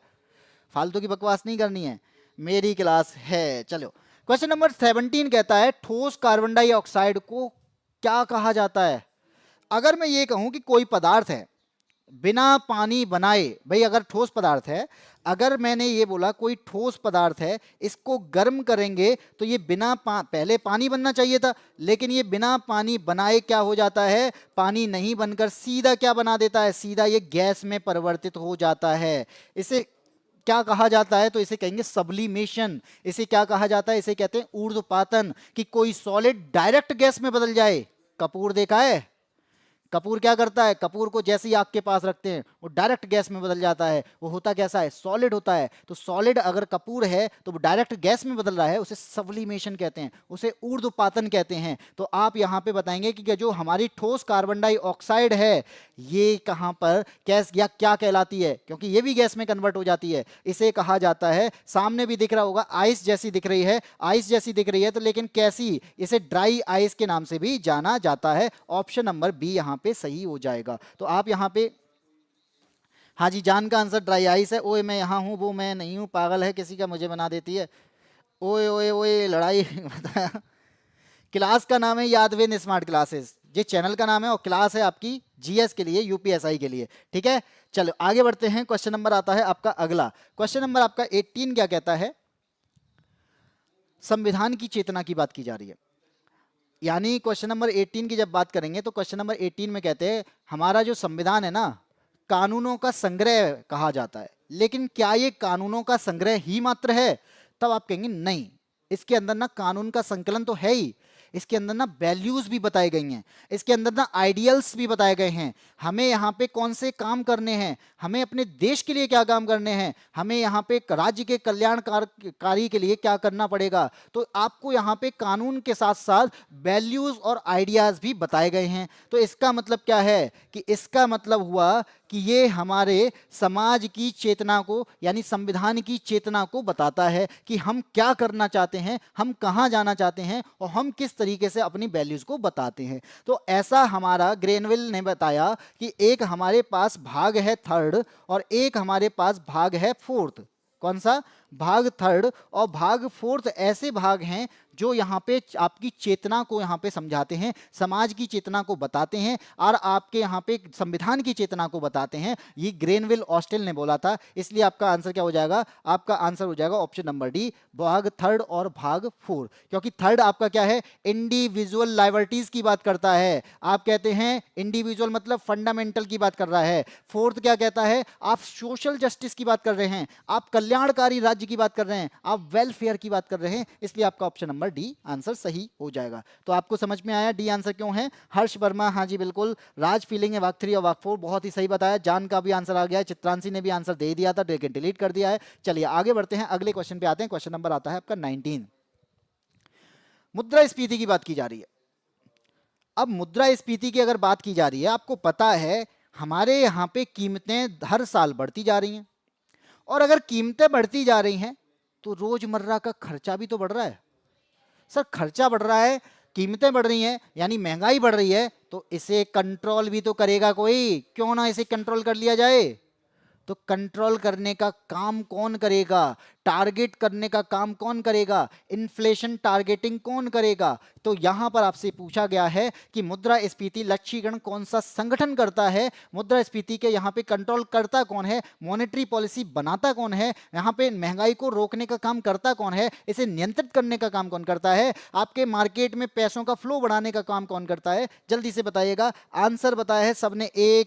फालतू की बकवास नहीं करनी है, मेरी क्लास है। चलो क्वेश्चन नंबर 17 कहता है, ठोस कार्बन डाइऑक्साइड को क्या कहा जाता है। अगर मैं ये कहूं कि कोई पदार्थ है बिना पानी बनाए, भाई अगर ठोस पदार्थ है, अगर मैंने ये बोला कोई ठोस पदार्थ है, इसको गर्म करेंगे तो ये बिना पहले पानी बनना चाहिए था, लेकिन ये बिना पानी बनाए क्या हो जाता है, पानी नहीं बनकर सीधा क्या बना देता है, सीधा ये गैस में परिवर्तित हो जाता है। इसे क्या कहा जाता है, तो इसे कहेंगे सब्लिमेशन। इसे क्या कहा जाता है, इसे कहते हैं ऊर्ध्वपातन, कि कोई सॉलिड डायरेक्ट गैस में बदल जाए। कपूर देखा है, कपूर क्या करता है, कपूर को जैसे ही आग के पास रखते हैं वो डायरेक्ट गैस में बदल जाता है। वो होता कैसा है, सॉलिड होता है। तो सॉलिड अगर कपूर है तो वो डायरेक्ट गैस में बदल रहा है, उसे सब्लिमेशन कहते हैं, उसे ऊर्ध्वपातन कहते हैं। तो आप यहाँ पे बताएंगे कि जो हमारी ठोस कार्बन डाइऑक्साइड है ये कहाँ पर गैस या क्या कहलाती है, क्योंकि ये भी गैस में कन्वर्ट हो जाती है। इसे कहा जाता है, सामने भी दिख रहा होगा, आइस जैसी दिख रही है, आइस जैसी दिख रही है तो लेकिन कैसी, इसे ड्राई आइस के नाम से भी जाना जाता है। ऑप्शन नंबर बी यहाँ पे सही हो जाएगा। तो आप यहाँ पे, हाँ जी, जान का आंसर ड्राई आइस है। ओए मैं यहाँ हूँ, वो मैं नहीं हूँ, पागल है किसी का मुझे बना देती है। ओए ओए ओए लड़ाई बताया। क्लास का नाम है यादविन स्मार्ट क्लासेस, ये चैनल का नाम है, और क्लास है आपकी जीएस के लिए, यूपीएसआई के लिए। ठीक है, चलो आगे बढ़ते हैं। क्वेश्चन नंबर आता है आपका अगला। क्वेश्चन नंबर आपका 18 क्या कहता है, संविधान की चेतना की बात की जा रही है। यानी क्वेश्चन नंबर 18 की जब बात करेंगे तो क्वेश्चन नंबर 18 में कहते हैं हमारा जो संविधान है ना, कानूनों का संग्रह कहा जाता है। लेकिन क्या ये कानूनों का संग्रह ही मात्र है? तब आप कहेंगे नहीं, इसके अंदर ना कानून का संकलन तो है ही, इसके अंदर ना वैल्यूज भी बताई गई हैं, इसके अंदर ना आइडियल्स भी बताए गए हैं, हमें यहाँ पे कौन से काम करने हैं, हमें अपने देश के लिए क्या काम करने हैं, हमें यहाँ पे राज्य के कल्याणकारी के लिए क्या करना पड़ेगा। तो आपको यहाँ पे कानून के साथ साथ वैल्यूज और आइडियाज भी बताए गए हैं। तो इसका मतलब क्या है कि इसका मतलब हुआ कि ये हमारे समाज की चेतना को, यानी संविधान की चेतना को बताता है कि हम क्या करना चाहते हैं, हम कहाँ जाना चाहते हैं, और हम किस तरीके से अपनी वैल्यूज को बताते हैं। तो ऐसा हमारा ग्रेनविल ने बताया कि एक हमारे पास भाग है थर्ड और एक हमारे पास भाग है फोर्थ। कौन सा भाग? थर्ड और भाग फोर्थ ऐसे भाग हैं जो यहाँ पे आपकी चेतना को यहाँ पे समझाते हैं, समाज की चेतना को बताते हैं, और आपके यहाँ पे संविधान की चेतना को बताते हैं। ये ग्रेनविल ऑस्टेल ने बोला था। इसलिए आपका आंसर क्या हो जाएगा? आपका आंसर हो जाएगा ऑप्शन नंबर डी, भाग थर्ड और भाग फोर्थ। क्योंकि थर्ड आपका क्या है, इंडिविजुअल लिबर्टीज की बात करता है। आप कहते हैं इंडिविजुअल मतलब फंडामेंटल की बात कर रहा है। फोर्थ क्या कहता है, आप सोशल जस्टिस की बात कर रहे हैं, आप कल्याणकारी राज्य की बात कर रहे हैं, आप वेलफेयर की बात कर रहे हैं। इसलिए आपका ऑप्शन नंबर डी आंसर सही हो जाएगा। तो आपको समझ में आया डी आंसर क्यों है? हर्ष वर्मा, हाँ जी बिल्कुल। राज फीलिंग है वाक 3 और वाक 4, बहुत ही सही बताया। जान का भी आंसर आ गया है, चित्रांशी ने भी आंसर दे दिया था लेकिन डिलीट कर दिया है। चलिए आगे बढ़ते हैं, अगले क्वेश्चन पे आते हैं। क्वेश्चन नंबर आता है आपका 19। मुद्रास्फीति की बात की जा रही है। अब मुद्रास्फीति की अगर बात की जा रही है, आपको पता है हमारे यहाँ पे कीमतें हर साल बढ़ती जा रही हैं, और अगर कीमतें बढ़ती जा रही हैं तो रोजमर्रा का खर्चा भी तो बढ़ रहा है। सर खर्चा बढ़ रहा है, कीमतें बढ़ रही हैं, यानी महंगाई बढ़ रही है, तो इसे कंट्रोल भी तो करेगा कोई, क्यों ना इसे कंट्रोल कर लिया जाए। तो कंट्रोल करने का काम कौन करेगा, टारगेट करने का काम कौन करेगा, इन्फ्लेशन टारगेटिंग कौन करेगा? तो यहां पर आपसे पूछा गया है कि मुद्रास्फीति लक्ष्यीकरण कौन सा संगठन करता है, मुद्रास्फीति के यहां पे कंट्रोल करता कौन है, मॉनेटरी पॉलिसी बनाता कौन है, यहां पे महंगाई को रोकने का काम करता कौन है, इसे नियंत्रित करने का काम कौन करता है, आपके मार्केट में पैसों का फ्लो बढ़ाने का काम कौन करता है? जल्दी से बताइएगा। आंसर बताया है सबने ए,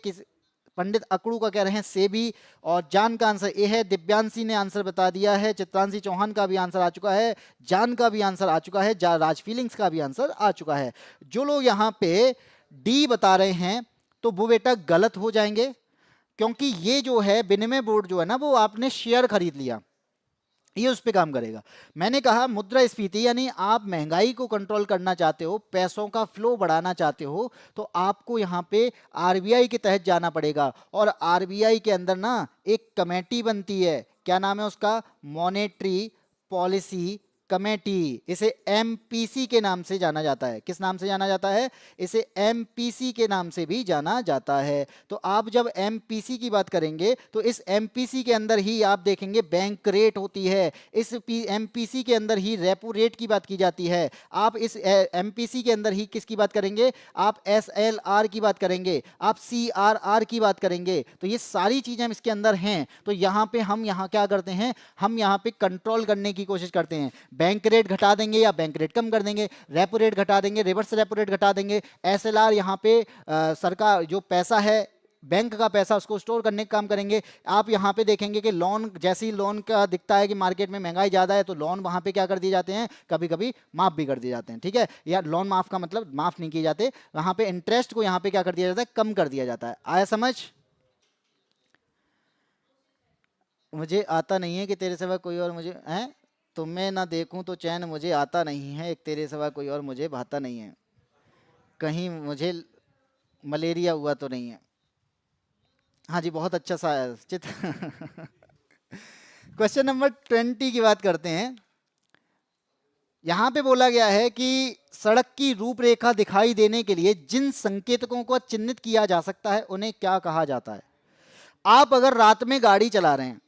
पंडित अकड़ू का कह रहे हैं सेबी, और जान का आंसर ए है। दिव्यांशी ने आंसर बता दिया है, चित्रांशी चौहान का भी आंसर आ चुका है, जान का भी आंसर आ चुका है, राज फीलिंग्स का भी आंसर आ चुका है। जो लोग यहाँ पे डी बता रहे हैं तो वो बेटा गलत हो जाएंगे, क्योंकि ये जो है विनिमय बोर्ड जो है ना, वो आपने शेयर खरीद लिया, ये उस पे काम करेगा। मैंने कहा मुद्रास्फीति यानी आप महंगाई को कंट्रोल करना चाहते हो, पैसों का फ्लो बढ़ाना चाहते हो, तो आपको यहाँ पे आरबीआई के तहत जाना पड़ेगा। और आरबीआई के अंदर ना एक कमेटी बनती है, क्या नाम है उसका? Monetary policy committee. इसे एमपीसी के नाम से जाना जाता है। किस नाम से जाना जाता है? इसे एमपीसी के नाम से भी जाना जाता है। तो आप जब एमपीसी की बात करेंगे तो इस एमपीसी के अंदर ही आप देखेंगे बैंक रेट होती है, इस एमपीसी के अंदर ही रेपो रेट की बात की जाती है। आप इस एमपीसी के अंदर ही किसकी बात करेंगे? आप एसएलआर की बात करेंगे, आप सीआरआर की बात करेंगे। तो ये सारी चीजें हम इसके अंदर हैं। तो यहाँ पे हम यहाँ क्या करते हैं, हम यहाँ पे कंट्रोल करने की कोशिश करते हैं। बैंक रेट घटा देंगे या बैंक रेट कम कर देंगे, रेपो रेट घटा देंगे, रिवर्स रेपो रेट घटा देंगे, एसएलआर यहाँ पे सरकार जो पैसा है बैंक का पैसा उसको स्टोर करने का काम करेंगे। आप यहाँ पे देखेंगे कि लोन, जैसे ही लोन का दिखता है कि मार्केट में महंगाई ज़्यादा है तो लोन वहाँ पे क्या कर दिए जाते हैं, कभी कभी माफ़ भी कर दिए जाते हैं। ठीक है, या लोन माफ़ का मतलब माफ़ नहीं किए जाते, वहाँ पे इंटरेस्ट को यहाँ पे क्या कर दिया जाता है, कम कर दिया जाता है। आया समझ? मुझे आता नहीं है कि तेरे सिवा कोई और मुझे है, तुम्हें ना देखूं तो चैन मुझे आता नहीं है, एक तेरे सिवा कोई और मुझे भाता नहीं है, कहीं मुझे मलेरिया हुआ तो नहीं है। हाँ जी, बहुत अच्छा सा चित्र। क्वेश्चन नंबर 20 की बात करते हैं। यहाँ पे बोला गया है कि सड़क की रूपरेखा दिखाई देने के लिए जिन संकेतकों को चिन्हित किया जा सकता है उन्हें क्या कहा जाता है। आप अगर रात में गाड़ी चला रहे हैं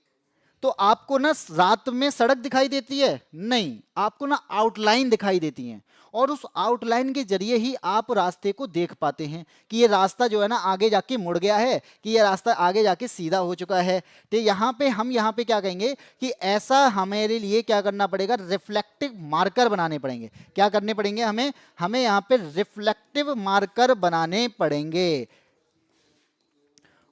तो आपको ना रात में सड़क दिखाई देती है नहीं, आपको ना आउटलाइन दिखाई देती है, और उस आउटलाइन के जरिए ही आप रास्ते को देख पाते हैं कि ये रास्ता जो है ना आगे जाके मुड़ गया है, कि ये रास्ता आगे जाके सीधा हो चुका है। तो यहाँ पे क्या कहेंगे कि ऐसा हमारे लिए क्या करना पड़ेगा, रिफ्लेक्टिव मार्कर बनाने पड़ेंगे। क्या करने पड़ेंगे हमें, हमें यहाँ पे रिफ्लेक्टिव मार्कर बनाने पड़ेंगे।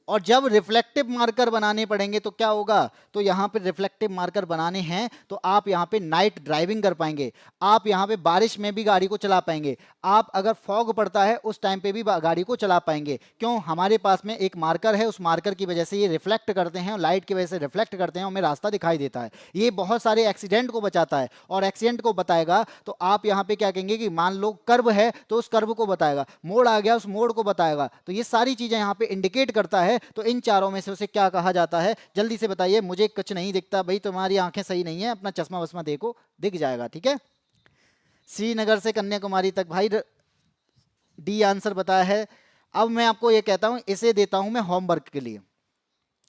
और जब रिफ्लेक्टिव मार्कर बनाने पड़ेंगे तो क्या होगा, तो यहाँ पे रिफ्लेक्टिव मार्कर बनाने हैं तो आप यहाँ पे नाइट ड्राइविंग कर पाएंगे, आप यहाँ पे बारिश में भी गाड़ी को चला पाएंगे, आप अगर फॉग पड़ता है उस टाइम पे भी गाड़ी को चला पाएंगे। क्यों, हमारे पास में एक मार्कर है, उस मार्कर की वजह से ये रिफ्लेक्ट करते हैं, लाइट की वजह से रिफ्लेक्ट करते हैं, हमें रास्ता दिखाई देता है। ये बहुत सारे एक्सीडेंट को बचाता है, और एक्सीडेंट को बताएगा तो आप यहाँ पे क्या कहेंगे कि मान लो कर्व है तो उस कर्व को बताएगा, मोड़ आ गया उस मोड़ को बताएगा। तो ये सारी चीजें यहाँ पे इंडिकेट करता है। तो इन चारों में से उसे क्या कहा जाता है, जल्दी से बताइए। मुझे कुछ नहीं दिखता भाई, तुम्हारी आंखें सही नहीं है, अपना चश्मा वस्मा देखो, दिख जाएगा। ठीक है, श्रीनगर से कन्याकुमारी तक भाई डी आंसर बताया है। अब मैं आपको ये कहता हूं, इसे देता हूं मैं होमवर्क के लिए,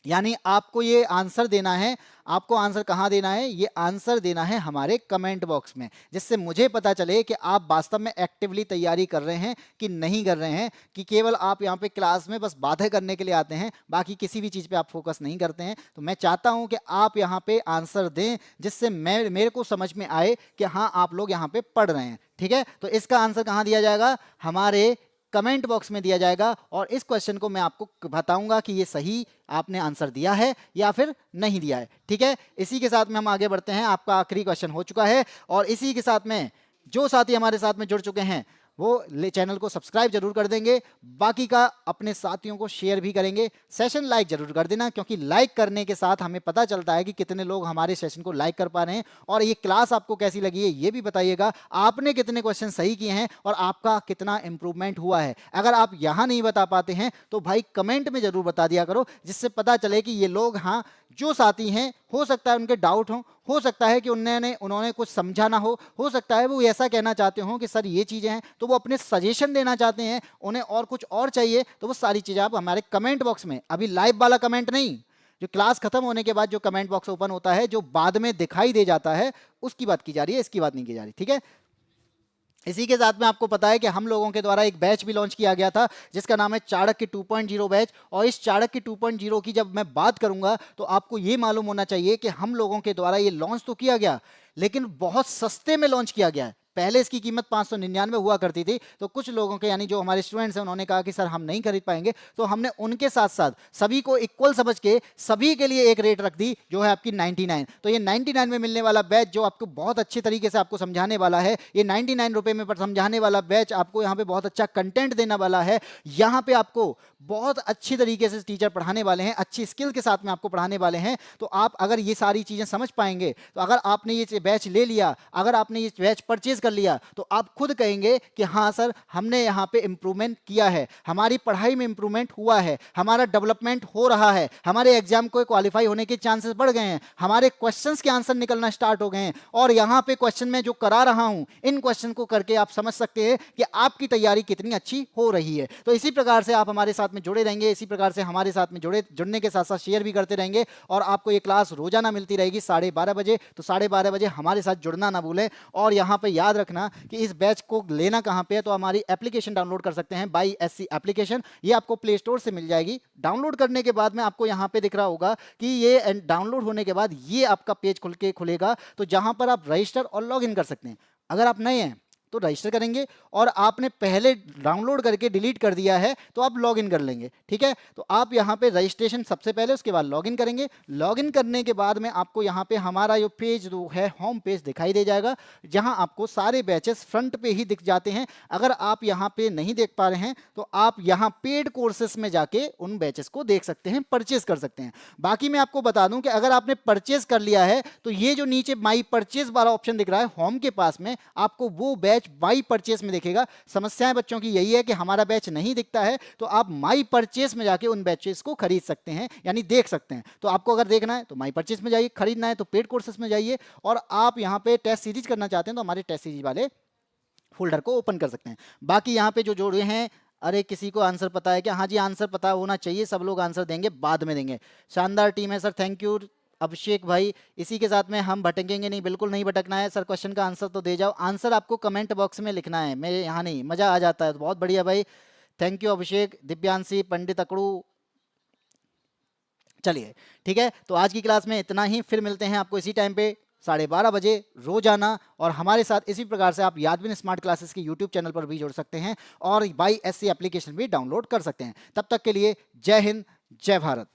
यानी आपको ये आंसर देना है। आपको आंसर कहाँ देना है, ये आंसर देना है हमारे कमेंट बॉक्स में, जिससे मुझे पता चले कि आप वास्तव में एक्टिवली तैयारी कर रहे हैं कि नहीं कर रहे हैं, कि केवल आप यहाँ पे क्लास में बस बातें करने के लिए आते हैं, बाकी किसी भी चीज़ पे आप फोकस नहीं करते हैं। तो मैं चाहता हूँ कि आप यहाँ पे आंसर दें, जिससे मेरे को समझ में आए कि हाँ आप लोग यहाँ पे पढ़ रहे हैं। ठीक है, तो इसका आंसर कहाँ दिया जाएगा, हमारे कमेंट बॉक्स में दिया जाएगा, और इस क्वेश्चन को मैं आपको बताऊंगा कि ये सही आपने आंसर दिया है या फिर नहीं दिया है। ठीक है, इसी के साथ में हम आगे बढ़ते हैं। आपका आखिरी क्वेश्चन हो चुका है, और इसी के साथ में जो साथी हमारे साथ में जुड़ चुके हैं वो चैनल को सब्सक्राइब जरूर कर देंगे, बाकी का अपने साथियों को शेयर भी करेंगे। सेशन लाइक जरूर कर देना, क्योंकि लाइक करने के साथ हमें पता चलता है कि कितने लोग हमारे सेशन को लाइक कर पा रहे हैं। और ये क्लास आपको कैसी लगी है ये भी बताइएगा, आपने कितने क्वेश्चन सही किए हैं और आपका कितना इंप्रूवमेंट हुआ है। अगर आप यहाँ नहीं बता पाते हैं तो भाई कमेंट में जरूर बता दिया करो, जिससे पता चले कि ये लोग, हाँ जो साथी हैं, हो सकता है उनके डाउट हो सकता है कि उन्होंने कुछ समझा ना हो सकता है वो ऐसा कहना चाहते हो कि सर ये चीज़ें हैं, तो वो अपने सजेशन देना चाहते हैं, उन्हें और कुछ और चाहिए, तो वो सारी चीज़ें आप हमारे कमेंट बॉक्स में, अभी लाइव वाला कमेंट नहीं, जो क्लास खत्म होने के बाद जो कमेंट बॉक्स ओपन होता है, जो बाद में दिखाई दे जाता है, उसकी बात की जा रही है, इसकी बात नहीं की जा रही। ठीक है, इसी के साथ में आपको पता है कि हम लोगों के द्वारा एक बैच भी लॉन्च किया गया था, जिसका नाम है चाणक्य 2.0 बैच। और इस चाणक्य 2.0 की जब मैं बात करूंगा तो आपको ये मालूम होना चाहिए कि हम लोगों के द्वारा ये लॉन्च तो किया गया, लेकिन बहुत सस्ते में लॉन्च किया गया है। पहले इसकी कीमत 599 हुआ करती थी, तो कुछ लोगों के, यानी जो हमारे स्टूडेंट्स हैं, उन्होंने कहा कि सर हम नहीं खरीद पाएंगे, तो हमने उनके साथ साथ सभी को इक्वल समझ के सभी के लिए एक रेट रख दी, जो है आपकी 99। तो ये 99 में मिलने वाला बैच जो आपको बहुत अच्छे तरीके से आपको समझाने वाला है, ये 99 रुपए में समझाने वाला बैच आपको यहाँ पे बहुत अच्छा कंटेंट देने वाला है। यहाँ पे आपको बहुत अच्छी तरीके से टीचर पढ़ाने वाले हैं, अच्छी स्किल के साथ में आपको पढ़ाने वाले हैं। तो आप अगर ये सारी चीज़ें समझ पाएंगे, तो अगर आपने ये बैच ले लिया, अगर आपने ये बैच परचेज कर लिया, तो आप खुद कहेंगे कि हाँ सर हमने यहाँ पे इंप्रूवमेंट किया है, हमारी पढ़ाई में इंप्रूवमेंट हुआ है, हमारा डेवलपमेंट हो रहा है, हमारे एग्जाम को क्वालिफाई होने के चांसेस बढ़ गए हैं, हमारे क्वेश्चंस के आंसर निकलना स्टार्ट हो गए हैं। और यहाँ पे क्वेश्चन में जो करा रहा हूँ, इन क्वेश्चन को करके आप समझ सकते हैं कि आपकी तैयारी कितनी अच्छी हो रही है। तो इसी प्रकार से आप हमारे साथ में जुड़े रहेंगे, इसी प्रकार से हमारे साथ में जुड़ने के साथ साथ शेयर भी करते रहेंगे, और आपको ये क्लास रोजाना मिलती रहेगी 12:30 बजे। तो 12:30 बजे हमारे साथ जुड़ना ना भूलें। और यहाँ पे याद रखना कि इस बैच को लेना कहाँ पे है, तो हमारी एप्लीकेशन डाउनलोड कर सकते हैं, बाई एससी एप्लीकेशन। ये आपको प्ले स्टोर से मिल जाएगी। डाउनलोड करने के बाद में आपको यहाँ पे दिख रहा होगा कि ये डाउनलोड होने के बाद ये आपका पेज खुलेगा, तो जहाँ पर आप रजिस्टर और लॉग इन कर सकते हैं। अगर आप नए हैं तो रजिस्टर करेंगे, और आपने पहले डाउनलोड करके डिलीट कर दिया है तो आप लॉगिन कर लेंगे। ठीक है, तो आप यहाँ पे रजिस्ट्रेशन सबसे पहले, उसके बाद लॉगिन करेंगे। लॉगिन करने के बाद में आपको यहाँ पे हमारा जो पेज जो है होम पेज दिखाई दे जाएगा, जहाँ आपको सारे बैचेस फ्रंट पे ही दिख जाते हैं। अगर आप यहाँ पे नहीं देख पा रहे हैं तो आप यहाँ पेड कोर्सेस में जाके उन बैचेस को देख सकते हैं, परचेज कर सकते हैं। बाकी मैं आपको बता दूं कि अगर आपने परचेज कर लिया है तो ये जो नीचे माई परचेज वाला ऑप्शन दिख रहा है होम के पास में, आपको वो बैच माई परचेज में दिखेगा। समस्याएं बच्चों की यही है कि हमारा बैच नहीं दिखता है, तो आप माई परचेज में जाके उन बैचेस को खरीद सकते हैं, यानी देख सकते हैं। तो आपको अगर देखना है तो माई परचेज में जाइए, खरीदना है तो पेड कोर्सेज में जाइए, और आप यहाँ पे टेस्ट सीरीज करना चाहते हैं तो हमारे टेस्ट सीरीज वाले फोल्डर को ओपन कर सकते हैं। बाकी यहाँ पे जो जोड़े हैं, अरे किसी को आंसर पता है क्या? हाँ जी, आंसर पता होना चाहिए, सब लोग आंसर देंगे, बाद में देंगे। शानदार टीम है सर, थैंक यू अभिषेक भाई। इसी के साथ में हम भटकेंगे नहीं, बिल्कुल नहीं भटकना है सर। क्वेश्चन का आंसर तो दे जाओ, आंसर आपको कमेंट बॉक्स में लिखना है, मेरे यहाँ नहीं, मजा आ जाता है। तो बहुत बढ़िया भाई, थैंक यू अभिषेक। दिव्यांशी, पंडित अकड़ू, चलिए ठीक है, तो आज की क्लास में इतना ही। फिर मिलते हैं आपको इसी टाइम पे 12:30 बजे रोजाना, और हमारे साथ इसी प्रकार से आप यादविन स्मार्ट क्लासेस के यूट्यूब चैनल पर भी जुड़ सकते हैं और YSC एप्लीकेशन भी डाउनलोड कर सकते हैं। तब तक के लिए जय हिंद, जय भारत।